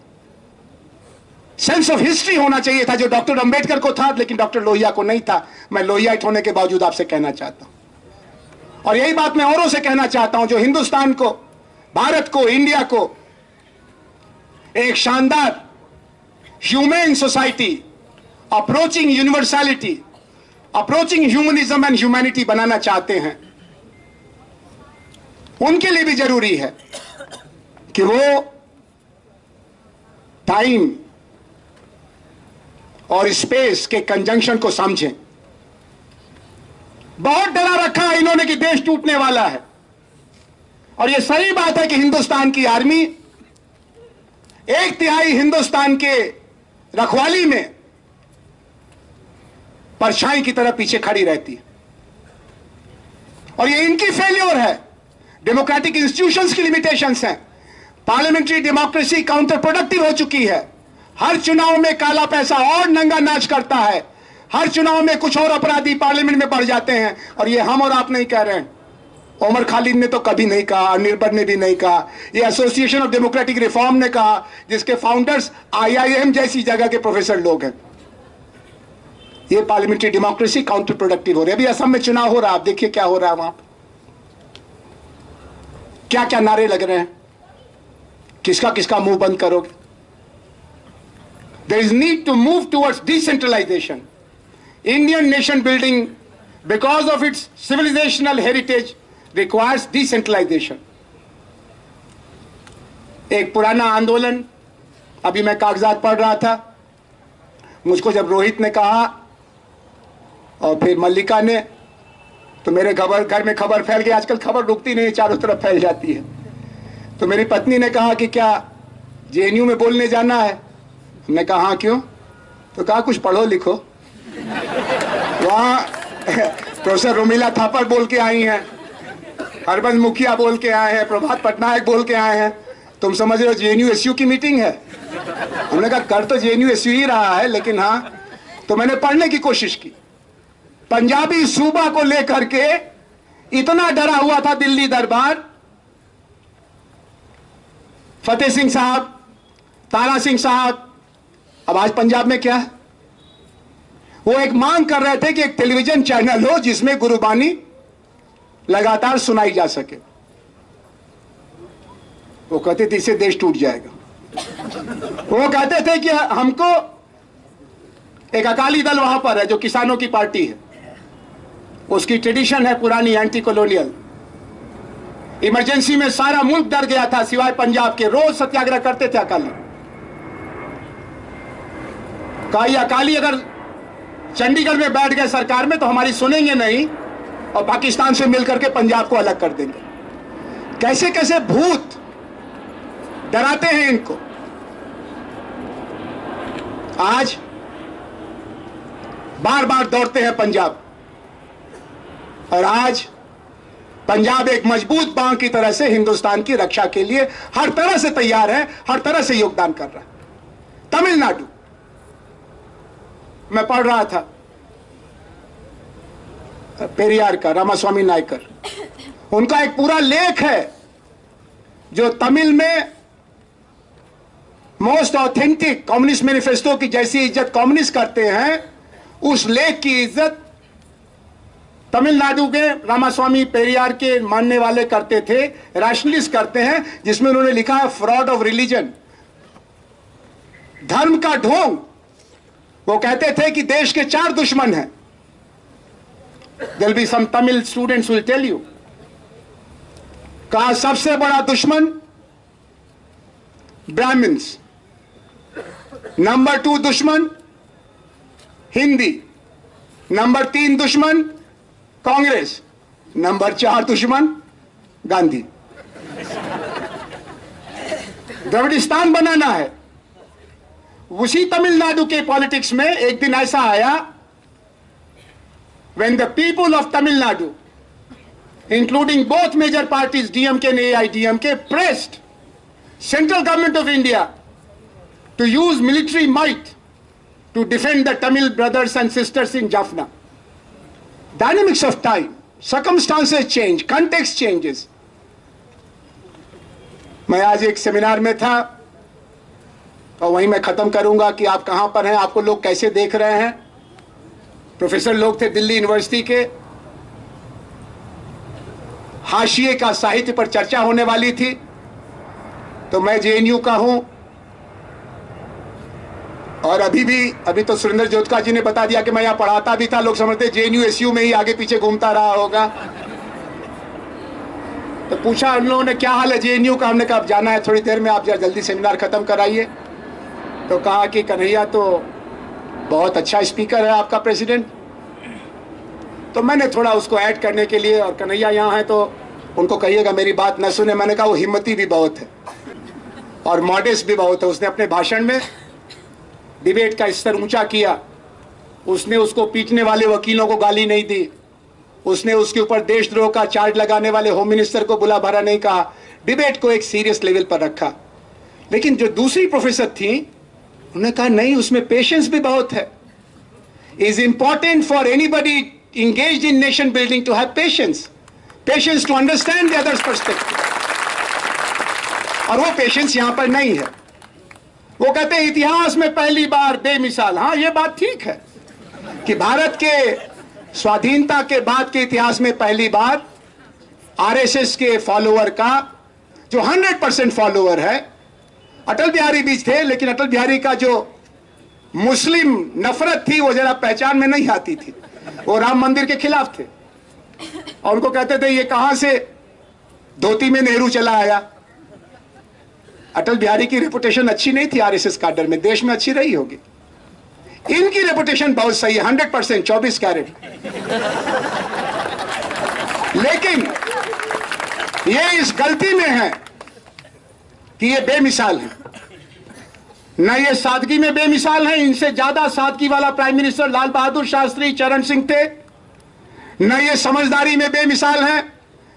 सेंस ऑफ हिस्ट्री होना चाहिए था जो डॉक्टर अंबेडकर को था, लेकिन डॉक्टर लोहिया को नहीं था। मैं लोहियाइट होने के बावजूद आपसे कहना चाहता हूं, और यही बात मैं औरों से कहना चाहता हूं, जो हिंदुस्तान को, भारत को, इंडिया को एक शानदार human society, approaching universality, approaching humanism and humanity बनाना चाहते हैं, उनके लिए भी जरूरी है कि वो टाइम और स्पेस के कंजंक्शन को समझें। बहुत डरा रखा है इन्होंने कि देश टूटने वाला है, और यह सही बात है कि हिंदुस्तान की आर्मी 1/3 हिंदुस्तान के रखवाली में परछाई की तरह पीछे खड़ी रहती है, और यह इनकी फेल्योर है। डेमोक्रेटिक इंस्टीट्यूशंस की लिमिटेशंस हैं। पार्लियामेंट्री डेमोक्रेसी काउंटर प्रोडक्टिव हो चुकी है। हर चुनाव में काला पैसा और नंगा नाच करता है। हर चुनाव में कुछ और अपराधी पार्लियामेंट में बढ़ जाते हैं, और ये हम और आप नहीं कह रहे हैं। उमर खालिद ने तो कभी नहीं कहा, निर्भर ने भी नहीं कहा, ये एसोसिएशन ऑफ डेमोक्रेटिक रिफॉर्म ने कहा, जिसके फाउंडर्स IIM जैसी जगह के प्रोफेसर लोग हैं। ये पार्लियामेंट्री डेमोक्रेसी काउंटर प्रोडक्टिव हो रही है। अभी असम में चुनाव हो रहा है, आप देखिए क्या हो रहा है वहां पर, क्या क्या नारे लग रहे हैं, किसका किसका मुंह बंद करोगे। There is need to move towards decentralization. Indian nation building, because of its civilizational heritage, requires decentralization. एक पुराना आंदोलन, अभी मैं कागजात पढ़ रहा था, मुझको जब रोहित ने कहा और फिर मल्लिका ने, तो मेरे घर में खबर फैल गई। आजकल खबर रुकती नहीं, चारों तरफ फैल जाती है। तो मेरी पत्नी ने कहा कि क्या JNU में बोलने जाना है? हमने कहा हाँ, क्यों? तो कहा कुछ पढ़ो लिखो। वहाँ प्रोफेसर रोमिला थापर बोल के आई हैं, हरबंस मुखिया बोल के आए हैं, प्रभात पटनायक बोल के आए हैं। तुम समझ रहे हो JNU SU की मीटिंग है? हमने कहा कर तो JNU SU ही रहा है, लेकिन हाँ। तो मैंने पढ़ने की कोशिश की। पंजाबी सूबा को लेकर के इतना डरा हुआ था दिल्ली दरबार। फतेह सिंह साहब, तारा सिंह साहब, अब आज पंजाब में क्या है? वो एक मांग कर रहे थे कि एक टेलीविजन चैनल हो जिसमें गुरुबानी लगातार सुनाई जा सके। वो कहते थे इससे देश टूट जाएगा। वो कहते थे कि हमको, एक अकाली दल वहां पर है जो किसानों की पार्टी है, उसकी ट्रेडिशन है पुरानी एंटी कॉलोनियल। इमरजेंसी में सारा मुल्क डर गया था सिवाय पंजाब के। रोज सत्याग्रह करते थे अकाली। कहा अकाली अगर चंडीगढ़ में बैठ गए सरकार में तो हमारी सुनेंगे नहीं, और पाकिस्तान से मिलकर के पंजाब को अलग कर देंगे। कैसे कैसे भूत डराते हैं इनको। आज बार बार दौड़ते हैं पंजाब, और आज पंजाब एक मजबूत बांह की तरह से हिंदुस्तान की रक्षा के लिए हर तरह से तैयार है, हर तरह से योगदान कर रहा है। तमिलनाडु मैं पढ़ रहा था, पेरियार का, रामास्वामी नायकर, उनका एक पूरा लेख है जो तमिल में मोस्ट ऑथेंटिक कम्युनिस्ट मैनिफेस्टो की जैसी इज्जत कम्युनिस्ट करते हैं, उस लेख की इज्जत तमिलनाडु के रामास्वामी पेरियार के मानने वाले करते थे, रैशनलिस्ट करते हैं, जिसमें उन्होंने लिखा है फ्रॉड ऑफ रिलीजन, धर्म का ढोंग। वो कहते थे कि देश के 4 दुश्मन हैं। There'll be some Tamil students will tell you. कहा सबसे बड़ा दुश्मन ब्राह्मण्स, नंबर 2 दुश्मन हिंदी। नंबर 3 दुश्मन कांग्रेस। नंबर 4 दुश्मन गांधी। द्रविड़िस्तान बनाना है। उसी तमिलनाडु के पॉलिटिक्स में एक दिन ऐसा आया, when the people of Tamil Nadu, including both major parties DMK and AIDMK, pressed central government of India to use military might to defend the Tamil brothers and sisters in Jaffna. Dynamics of time, circumstances change, context changes. मैं आज एक seminar में था और वहीं मैं खत्म करूंगा कि आप कहां पर हैं, आपको लोग कैसे देख रहे हैं। प्रोफेसर लोग थे दिल्ली यूनिवर्सिटी के। हाशिए का साहित्य पर चर्चा होने वाली थी, तो मैं जेएनयू का हूं और अभी तो सुरेंद्र जोतका जी ने बता दिया कि मैं यहां पढ़ाता भी था। लोग समझते जेएनयू एसयू में ही आगे पीछे घूमता रहा होगा। तो पूछा उन लोगों ने क्या हाल है जेएनयू का। हमने कहा अब जाना है थोड़ी देर में, आप जरा जल्दी सेमिनार खत्म कराइए। तो कहा कि कन्हैया तो बहुत अच्छा स्पीकर है आपका प्रेसिडेंट। तो मैंने थोड़ा उसको ऐड करने के लिए, और कन्हैया यहाँ है तो उनको कहिएगा मेरी बात न सुने। मैंने कहा वो हिम्मती भी बहुत है और मॉडेस्ट भी बहुत है। उसने अपने भाषण में डिबेट का स्तर ऊंचा किया। उसने उसको पीटने वाले वकीलों को गाली नहीं दी। उसने उसके ऊपर देशद्रोह का चार्ज लगाने वाले होम मिनिस्टर को बुला भरा नहीं कहा। डिबेट को एक सीरियस लेवल पर रखा। लेकिन जो दूसरी प्रोफेसर थी उन्होंने कहा नहीं, उसमें पेशेंस भी बहुत है। Is important for anybody engaged in nation building to have patience to understand the other's perspective। और वो पेशेंस यहां पर नहीं है। वो कहते हैं इतिहास में पहली बार बेमिसाल। हाँ, ये बात ठीक है कि भारत के स्वाधीनता के बाद के इतिहास में पहली बार आरएसएस के फॉलोअर का जो 100% फॉलोअर है, अटल बिहारी भी थे, लेकिन अटल बिहारी का जो मुस्लिम नफरत थी वो जरा पहचान में नहीं आती थी। वो राम मंदिर के खिलाफ थे और उनको कहते थे ये कहां से धोती में नेहरू चला आया। अटल बिहारी की रेपुटेशन अच्छी नहीं थी आरएसएस काडर में, देश में अच्छी रही होगी। इनकी रेपुटेशन बहुत सही है, 100%, 24 कैरेट। लेकिन ये इस गलती में है कि ये बेमिसाल है। न ये सादगी में बेमिसाल है, इनसे ज्यादा सादगी वाला प्राइम मिनिस्टर लाल बहादुर शास्त्री, चरण सिंह थे। न ये समझदारी में बेमिसाल है।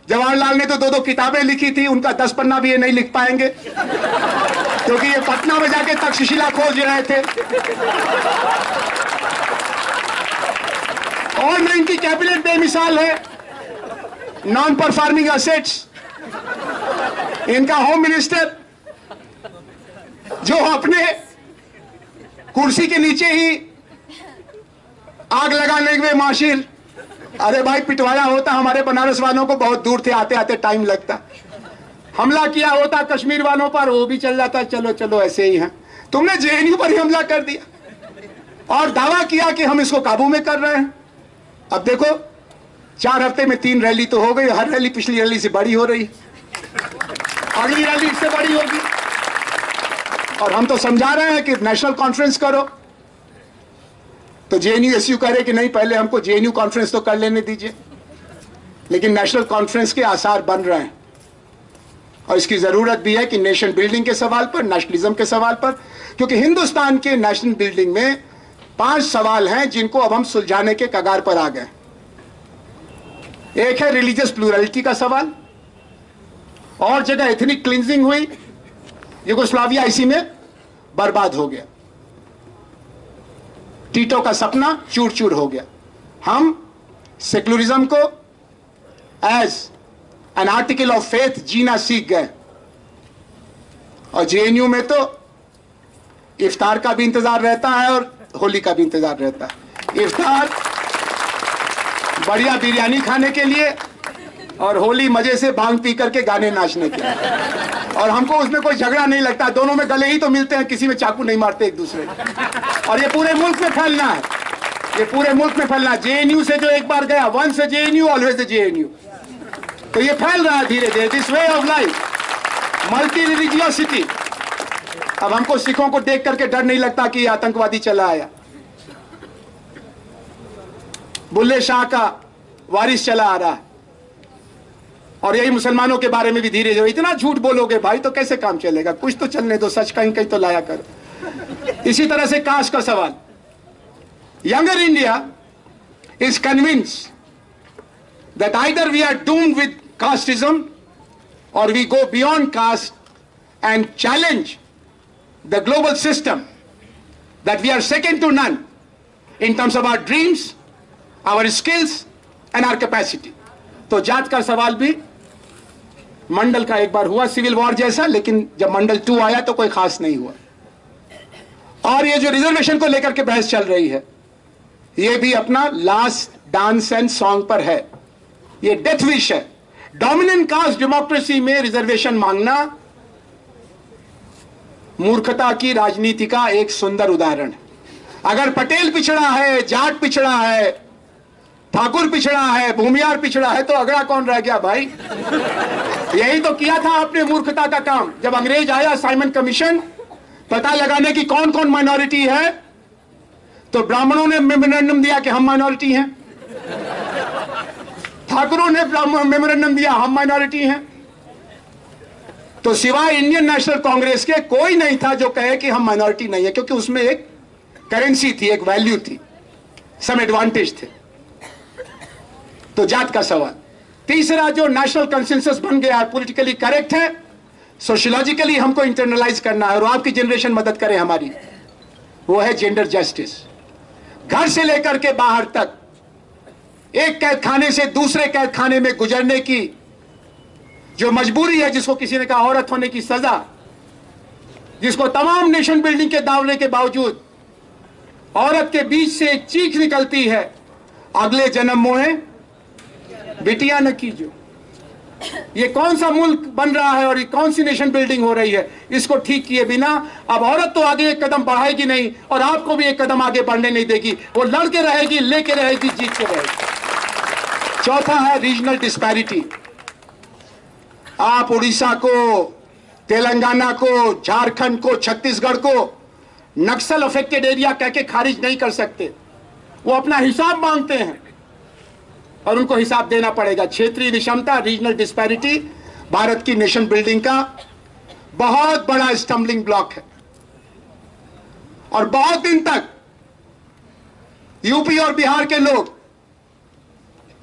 जवाहरलाल ने तो 2-2 किताबें लिखी थी, उनका 10 पन्ना भी ये नहीं लिख पाएंगे क्योंकि ये पटना में जाके तक्षशिला खोज रहे थे। और न इनकी कैबिनेट बेमिसाल है, नॉन परफॉर्मिंग असेट्स। इनका होम मिनिस्टर जो अपने कुर्सी के नीचे ही आग लगाने के माशिर। अरे भाई, पिटवाया होता हमारे बनारस वालों को, बहुत दूर थे, आते आते टाइम लगता। हमला किया होता कश्मीर वालों पर, वो भी चल जाता, चलो चलो ऐसे ही हैं। तुमने जेएनयू पर ही हमला कर दिया और दावा किया कि हम इसको काबू में कर रहे हैं। अब देखो 4 हफ्ते में 3 रैली तो हो गई, हर रैली पिछली रैली से बड़ी हो रही, अगली रैली इससे बड़ी होगी। और हम तो समझा रहे हैं कि नेशनल कॉन्फ्रेंस करो, तो जेएनयू एसयू कह रहे कि नहीं, पहले हमको जेएनयू कॉन्फ्रेंस तो कर लेने दीजिए। लेकिन नेशनल कॉन्फ्रेंस के आसार बन रहे हैं और इसकी जरूरत भी है कि नेशन बिल्डिंग के सवाल पर, नेशनलिज्म के सवाल पर, क्योंकि हिंदुस्तान के नेशनल बिल्डिंग में 5 सवाल हैं जिनको अब हम सुलझाने के कगार पर आ गए। एक है रिलीजियस प्लूरलिटी का सवाल, और जगह एथनिक क्लींजिंग हुई, यूगोस्लाविया इसी में बर्बाद हो गया। टीटो का सपना चूर चूर हो गया। हम सेक्युलरिज्म को as an article of faith जीना सीख गए। और जेएनयू में तो इफ्तार का भी इंतजार रहता है और होली का भी इंतजार रहता है। इफ्तार बढ़िया बिरयानी खाने के लिए और होली मजे से भांग पी करके गाने नाचने के लिए। और हमको उसमें कोई झगड़ा नहीं लगता, दोनों में गले ही तो मिलते हैं, किसी में चाकू नहीं मारते एक दूसरे। और ये पूरे मुल्क में फैलना है, ये पूरे मुल्क में फैलना है। जेएनयू से जो एक बार गया, वंस जेएनयू ऑलवेज जेएनयू, तो ये फैल रहा है धीरे धीरे। This way of life, multi religiosity. अब हमको सिखों को देख करके डर नहीं लगता कि आतंकवादी चला आया। बुल्ले शाह का वारिस चला आ रहा है, और यही मुसलमानों के बारे में भी धीरे धीरे। इतना झूठ बोलोगे भाई तो कैसे काम चलेगा, कुछ तो चलने दो, सच कहीं कहीं तो लाया करो। इसी तरह से कास्ट का सवाल, younger India is convinced that either we are doomed with casteism or we go beyond caste and challenge the global system, that we are second to none in terms of our dreams, our skills and our capacity. तो जात का सवाल भी मंडल का एक बार हुआ civil war जैसा, लेकिन जब मंडल 2 आया तो कोई खास नहीं हुआ। और ये जो रिजर्वेशन को लेकर के बहस चल रही है, ये भी अपना लास्ट डांस एंड सॉन्ग पर है, ये डेथ विश है। डोमिनेंट कास्ट डेमोक्रेसी में रिजर्वेशन मांगना मूर्खता की राजनीति का एक सुंदर उदाहरण है। अगर पटेल पिछड़ा है, जाट पिछड़ा है, ठाकुर पिछड़ा है, भूमियार पिछड़ा है, तो अगला कौन रह गया भाई? यही तो किया था आपने मूर्खता का काम। जब अंग्रेज आया साइमन कमीशन पता लगाने की कौन कौन माइनॉरिटी है, तो ब्राह्मणों ने मेमोरेंडम दिया कि हम माइनॉरिटी हैं, ठाकुरों ने मेमोरेंडम दिया हम माइनॉरिटी हैं। तो सिवाय इंडियन नेशनल कांग्रेस के कोई नहीं था जो कहे कि हम माइनॉरिटी नहीं है, क्योंकि उसमें एक करेंसी थी, एक वैल्यू थी, सम एडवांटेज थे। तो जात का सवाल। तीसरा जो नेशनल कंसेंसस बन गया है, पॉलिटिकली करेक्ट है, सोशियोलॉजिकली हमको इंटरनलाइज करना है और आपकी जनरेशन मदद करे हमारी, वो है जेंडर जस्टिस। घर से लेकर के बाहर तक एक कैद खाने से दूसरे कैद खाने में गुजरने की जो मजबूरी है, जिसको किसी ने कहा औरत होने की सजा, जिसको तमाम नेशन बिल्डिंग के दावने के बावजूद औरत के बीच से एक चीख निकलती है, अगले जन्म मोहे बिटिया न कीजो। ये कौन सा मुल्क बन रहा है और ये कौन सी नेशन बिल्डिंग हो रही है? इसको ठीक किए बिना अब औरत तो आगे एक कदम बढ़ाएगी नहीं और आपको भी एक कदम आगे बढ़ने नहीं देगी। वो लड़के रहेगी, लेके रहेगी, जीत के रहेगी। चौथा है रीजनल डिस्पैरिटी। आप उड़ीसा को, तेलंगाना को, झारखंड को, छत्तीसगढ़ को नक्सल अफेक्टेड एरिया कह के खारिज नहीं कर सकते। वो अपना हिसाब मांगते हैं और उनको हिसाब देना पड़ेगा। क्षेत्रीय विषमता, रीजनल डिस्पैरिटी भारत की नेशन बिल्डिंग का बहुत बड़ा स्टम्बलिंग ब्लॉक है और बहुत दिन तक यूपी और बिहार के लोग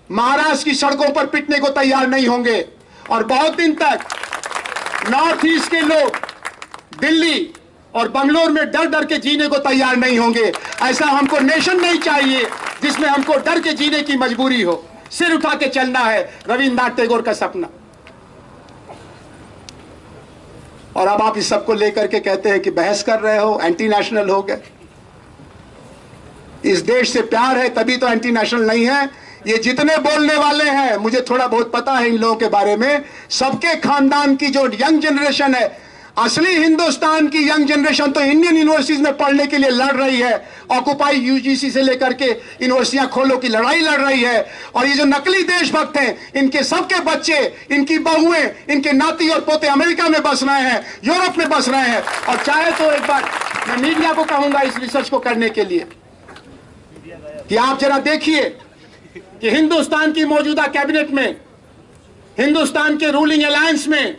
महाराष्ट्र की सड़कों पर पिटने को तैयार नहीं होंगे और बहुत दिन तक नॉर्थ ईस्ट के लोग दिल्ली और बंगलोर में डर डर के जीने को तैयार नहीं होंगे। ऐसा हमको नेशन नहीं चाहिए जिसमें हमको डर के जीने की मजबूरी हो। सिर उठा के चलना है, रविन्द्रनाथ टैगोर का सपना। और अब आप इस सबको लेकर के कहते हैं कि बहस कर रहे हो, एंटी नेशनल हो गए। इस देश से प्यार है तभी तो एंटी नेशनल नहीं है। ये जितने बोलने वाले हैं, मुझे थोड़ा बहुत पता है इन लोगों के बारे में, सबके खानदान की जो यंग जनरेशन है, असली हिंदुस्तान की यंग जनरेशन तो इंडियन यूनिवर्सिटीज में पढ़ने के लिए लड़ रही है। ऑक्युपाई यूजीसी से लेकर के यूनिवर्सिटियां खोलो की लड़ाई लड़ रही है। और ये जो नकली देशभक्त हैं, इनके सबके बच्चे, इनकी बहुएं, इनके नाती और पोते अमेरिका में बस रहे हैं, यूरोप में बस रहे हैं। और चाहे तो एक बार मैं मीडिया को कहूंगा इस रिसर्च को करने के लिए कि आप जरा देखिए कि हिंदुस्तान की मौजूदा कैबिनेट में, हिंदुस्तान के रूलिंग अलायंस में,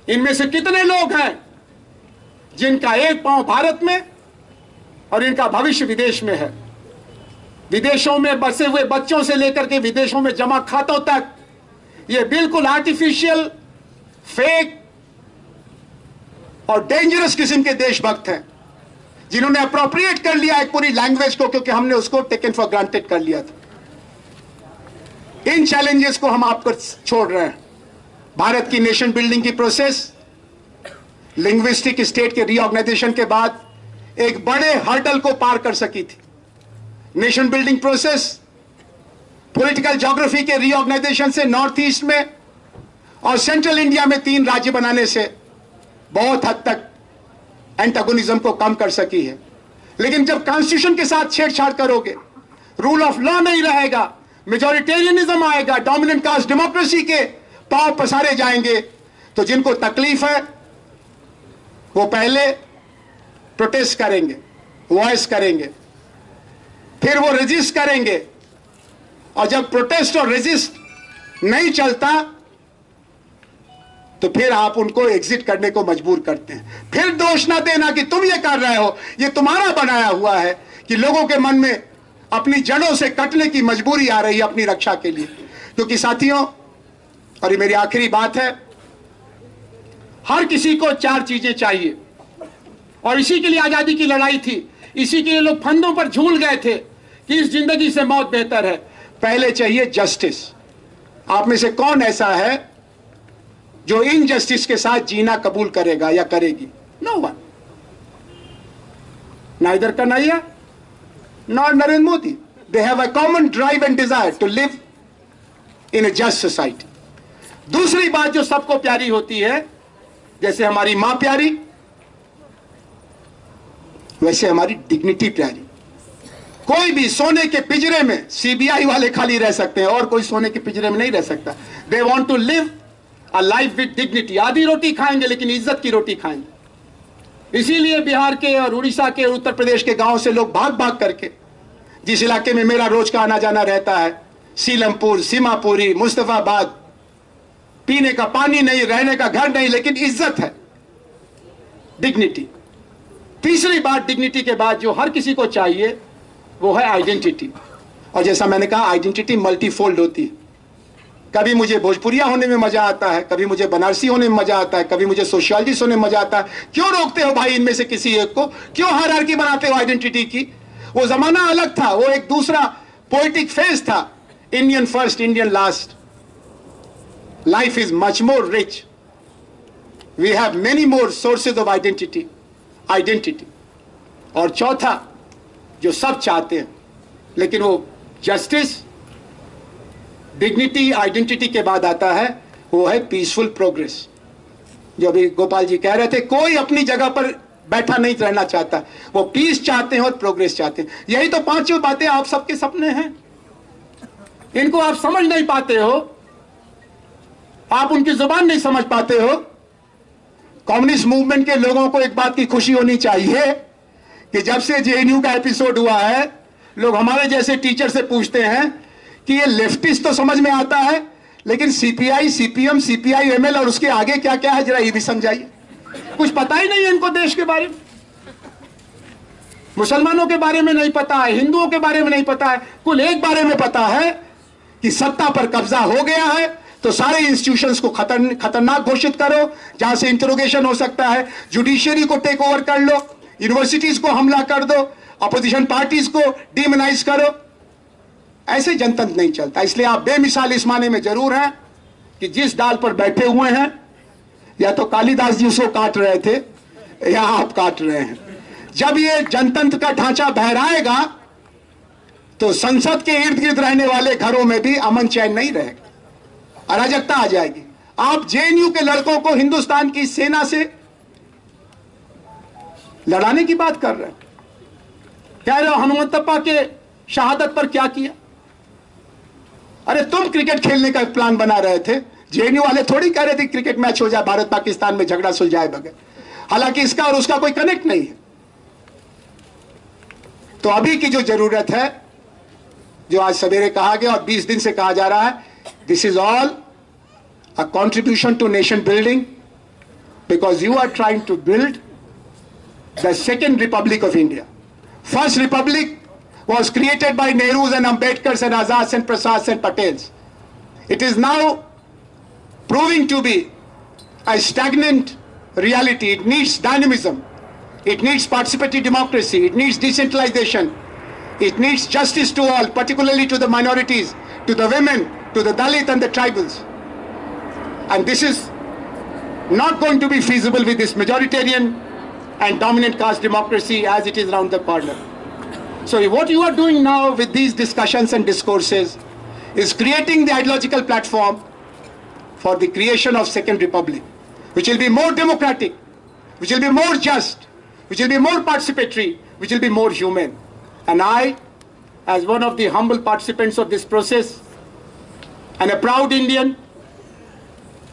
इनमें से कितने लोग हैं जिनका एक पांव भारत में और इनका भविष्य विदेश में है। विदेशों में बसे हुए बच्चों से लेकर के विदेशों में जमा खातों तक ये बिल्कुल आर्टिफिशियल, फेक और डेंजरस किस्म के देशभक्त हैं जिन्होंने अप्रोप्रिएट कर लिया एक पूरी लैंग्वेज को, क्योंकि हमने उसको टेकन फॉर ग्रांटेड कर लिया था। इन चैलेंजेस को हम आप पर छोड़ रहे हैं। भारत की नेशन बिल्डिंग की प्रोसेस लिंग्विस्टिक स्टेट के रीऑर्गेनाइजेशन के बाद एक बड़े हर्डल को पार कर सकी थी। Nation building process political geography के रीऑर्गेनाइजेशन से नॉर्थ ईस्ट में और सेंट्रल इंडिया में 3 राज्य बनाने से बहुत हद तक एंटागोनिज्म को कम कर सकी है। लेकिन जब कॉन्स्टिट्यूशन के साथ छेड़छाड़ करोगे, रूल ऑफ लॉ नहीं रहेगा, मेजॉरिटेरियनिज्म आएगा, डोमिनेंट कास्ट डेमोक्रेसी के पांव पसारे जाएंगे, तो जिनको तकलीफ है वो पहले प्रोटेस्ट करेंगे, वॉइस करेंगे, फिर वो रजिस्ट करेंगे और जब प्रोटेस्ट और रेजिस्ट नहीं चलता तो फिर आप उनको एग्जिट करने को मजबूर करते हैं। फिर दोष ना देना कि तुम ये कर रहे हो, ये तुम्हारा बनाया हुआ है कि लोगों के मन में अपनी जड़ों से कटने की मजबूरी आ रही है अपनी रक्षा के लिए। क्योंकि साथियों, और ये मेरी आखिरी बात है, हर किसी को 4 चीजें चाहिए और इसी के लिए आजादी की लड़ाई थी। इसी के लिए लोग फंदों पर झूल गए थे कि इस जिंदगी से मौत बेहतर है। पहले चाहिए जस्टिस। आप में से कौन ऐसा है जो इनजस्टिस के साथ जीना कबूल करेगा या करेगी? No one. Neither Kanhaiya nor Narendra Modi. They have a common drive and desire to live in a just society. दूसरी बात जो सबको प्यारी होती है, जैसे हमारी मां प्यारी वैसे हमारी डिग्निटी प्यारी। कोई भी सोने के पिंजरे में सीबीआई वाले खाली रह सकते हैं और कोई सोने के पिंजरे में नहीं रह सकता। They want to live a life with dignity. आधी रोटी खाएंगे लेकिन इज्जत की रोटी खाएंगे। इसीलिए बिहार के और उड़ीसा के और उत्तर प्रदेश के गांव से लोग भाग भाग करके, जिस इलाके में मेरा रोज का आना जाना रहता है, सीलमपुर, सीमापुरी, मुस्तफाबाद, पीने का पानी नहीं, रहने का घर नहीं, लेकिन इज्जत है, डिग्निटी। तीसरी बात डिग्निटी के बाद जो हर किसी को चाहिए वो है आइडेंटिटी। और जैसा मैंने कहा, आइडेंटिटी मल्टीफोल्ड होती है। कभी मुझे भोजपुरिया होने में मजा आता है, कभी मुझे बनारसी होने में मजा आता है, कभी मुझे सोशियोलॉजिस्ट होने में मजा आता है। क्यों रोकते हो भाई इनमें से किसी एक को? क्यों हायरार्की बनाते हो आइडेंटिटी की? वो जमाना अलग था, वो एक दूसरा पोएटिक फेज था। Indian first, Indian last. Life is much more rich. We have many more sources of identity. और चौथा जो सब चाहते हैं, लेकिन वो जस्टिस, डिग्निटी, आइडेंटिटी के बाद आता है, वो है पीसफुल प्रोग्रेस। जो अभी गोपाल जी कह रहे थे, कोई अपनी जगह पर बैठा नहीं रहना चाहता, वो पीस चाहते हैं और प्रोग्रेस चाहते हैं। यही तो 5 बातें आप सबके सपने हैं। इनको आप समझ नहीं पाते हो, आप उनकी जुबान नहीं समझ पाते हो। कम्युनिस्ट मूवमेंट के लोगों को एक बात की खुशी होनी चाहिए कि जब से जेएनयू का एपिसोड हुआ है, लोग हमारे जैसे टीचर से पूछते हैं कि ये लेफ्टिस्ट तो समझ में आता है, लेकिन सीपीआई, सीपीएम, सीपीआई एमएल और उसके आगे क्या क्या है जरा ये भी समझाइए। कुछ पता ही नहीं है इनको देश के बारे में। मुसलमानों के बारे में नहीं पता है, हिंदुओं के बारे में नहीं पता है, कुल एक बारे में पता है कि सत्ता पर कब्जा हो गया है तो सारे इंस्टीट्यूशंस को खतरनाक घोषित करो, जहां से इंटरोगेशन हो सकता है। जुडिशियरी को टेक ओवर कर लो, यूनिवर्सिटीज को हमला कर दो, अपोजिशन पार्टीज को डिमोनाइज करो। ऐसे जनतंत्र नहीं चलता। इसलिए आप बेमिसाल इस माने में जरूर हैं कि जिस डाल पर बैठे हुए हैं, या तो कालिदास जी उसको काट रहे थे या आप काट रहे हैं। जब ये जनतंत्र का ढांचा बहराएगा तो संसद के इर्द गिर्द रहने वाले घरों में भी अमन चैन नहीं रहेगा, अराजकता आ जाएगी। आप जेएनयू के लड़कों को हिंदुस्तान की सेना से लड़ाने की बात कर रहे हैं। कह रहे हो हनुमंतप्पा के शहादत पर क्या किया? अरे तुम क्रिकेट खेलने का प्लान बना रहे थे, जेएनयू वाले थोड़ी कह रहे थे क्रिकेट मैच हो जाए, भारत पाकिस्तान में झगड़ा सुलझाए बगैर। हालांकि इसका और उसका कोई कनेक्ट नहीं है। तो अभी की जो जरूरत है, जो आज सवेरे कहा गया और 20 दिन से कहा जा रहा है, this is all a contribution to nation building, because you are trying to build the second republic of India. First republic was created by Nehrus and Ambedkars and Azads and Prasads and Patels. It is now proving to be a stagnant reality. It needs dynamism. It needs participatory democracy. It needs decentralization. It needs justice to all, particularly to the minorities, to the women, to the Dalit and the tribals. And this is not going to be feasible with this majoritarian and dominant caste democracy as it is around the corner. So what you are doing now with these discussions and discourses is creating the ideological platform for the creation of Second Republic, which will be more democratic, which will be more just, which will be more participatory, which will be more human. And I, as one of the humble participants of this process, and a proud Indian,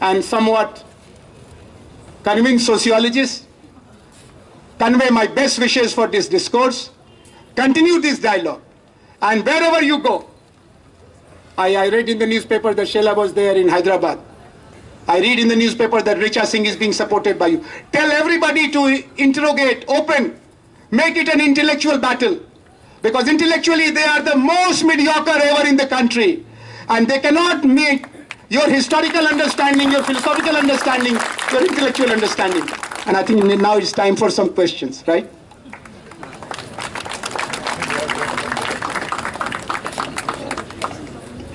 and somewhat convinced sociologist, convey my best wishes for this discourse. Continue this dialogue, and wherever you go, I read in the newspaper that Sheila was there in Hyderabad. I read in the newspaper that Richa Singh is being supported by you. Tell everybody to interrogate, open, make it an intellectual battle. Because intellectually they are the most mediocre ever in the country. And they cannot meet your historical understanding, your philosophical understanding, your intellectual understanding. And I think now it's time for some questions, right?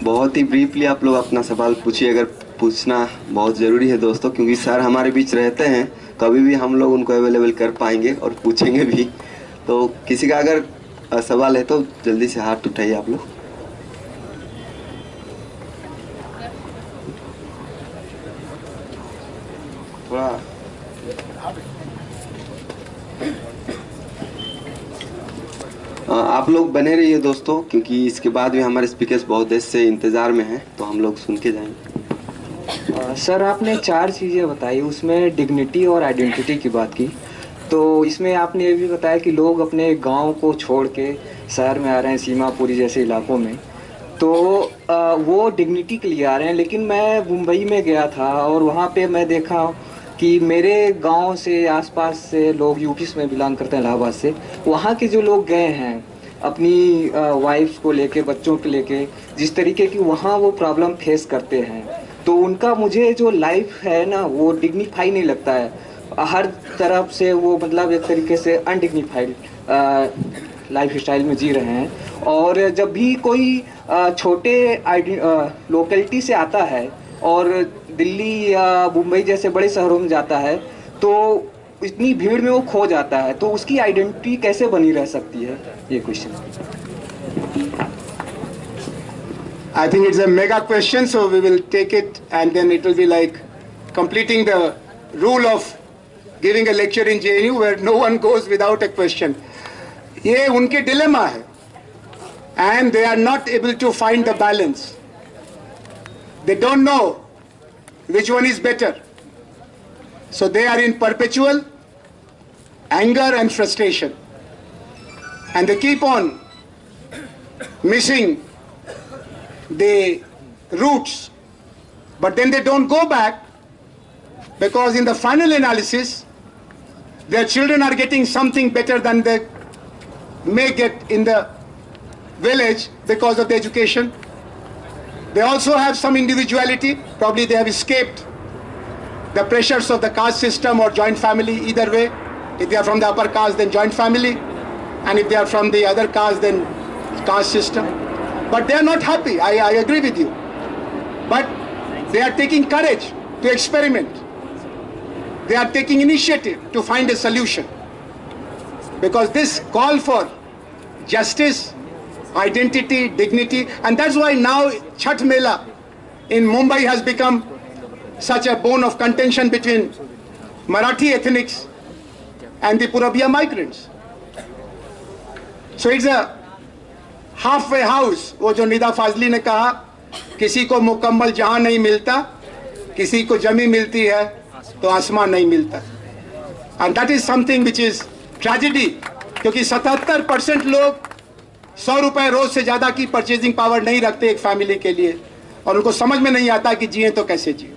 बहुत ही briefly आप लोग अपना सवाल पूछिए, अगर पूछना बहुत ज़रूरी है दोस्तों, क्योंकि सर हमारे बीच रहते हैं, कभी भी हम लोग उनको अवेलेबल कर पाएंगे और पूछेंगे भी। तो किसी का अगर सवाल है तो जल्दी से हाथ उठाइए आप लोग। थोड़ा आप लोग बने रहिए दोस्तों, क्योंकि इसके बाद भी हमारे स्पीकर्स बहुत देर से इंतज़ार में हैं, तो हम लोग सुन के जाएंगे। सर आपने 4 चीज़ें बताई, उसमें डिग्निटी और आइडेंटिटी की बात की। तो इसमें आपने ये भी बताया कि लोग अपने गांव को छोड़ के शहर में आ रहे हैं, सीमापुरी जैसे इलाकों में, तो वो डिग्निटी के लिए आ रहे हैं। लेकिन मैं मुंबई में गया था और वहाँ पे मैं देखा कि मेरे गांव से आसपास से लोग, यूपी में बिलोंग करते हैं, इलाहाबाद से, वहाँ के जो लोग गए हैं अपनी वाइफ को लेके, बच्चों को लेके, जिस तरीके की वहाँ वो प्रॉब्लम फेस करते हैं, तो उनका मुझे जो लाइफ है ना वो डिग्निफाई नहीं लगता है। हर तरफ से वो मतलब एक तरीके से अनडिग्निफाइड लाइफ स्टाइल में जी रहे हैं। और जब भी कोई छोटे लोकेलिटी से आता है और दिल्ली या मुंबई जैसे बड़े शहरों में जाता है, तो इतनी भीड़ में वो खो जाता है, तो उसकी आइडेंटिटी कैसे बनी रह सकती है, ये question. I think it's a mega question, so we will take it and then it will be like completing the rule of giving a lecture in JNU where no one goes without a question. ये उनके dilemma है, and they are not able to find the balance. They don't know which one is better. So they are in perpetual anger and frustration. And they keep on missing the roots. But then they don't go back, because in the final analysis, their children are getting something better than they may get in the village because of the education. They also have some individuality. Probably they have escaped the pressures of the caste system or joint family, either way. If they are from the upper caste, then joint family. And if they are from the other caste, then caste system. But they are not happy, I agree with you. But they are taking courage to experiment. They are taking initiative to find a solution. Because this call for justice, identity, dignity, and that's why now Chhath Mela in Mumbai has become such a bone of contention between Marathi ethnics and the Purabia migrants. So it's a halfway house. वो जो निदा फाजली ने कहा, किसी को मुकम्मल जहां नहीं मिलता, किसी को जमी मिलती है तो आसमान नहीं मिलता. And that is something which is tragedy, क्योंकि 77% लोग 100 रुपए रोज से ज्यादा की परचेजिंग पावर नहीं रखते एक फैमिली के लिए, और उनको समझ में नहीं आता कि जिए तो कैसे जिए.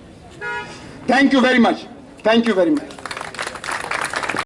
Thank you very much. Thank you very much.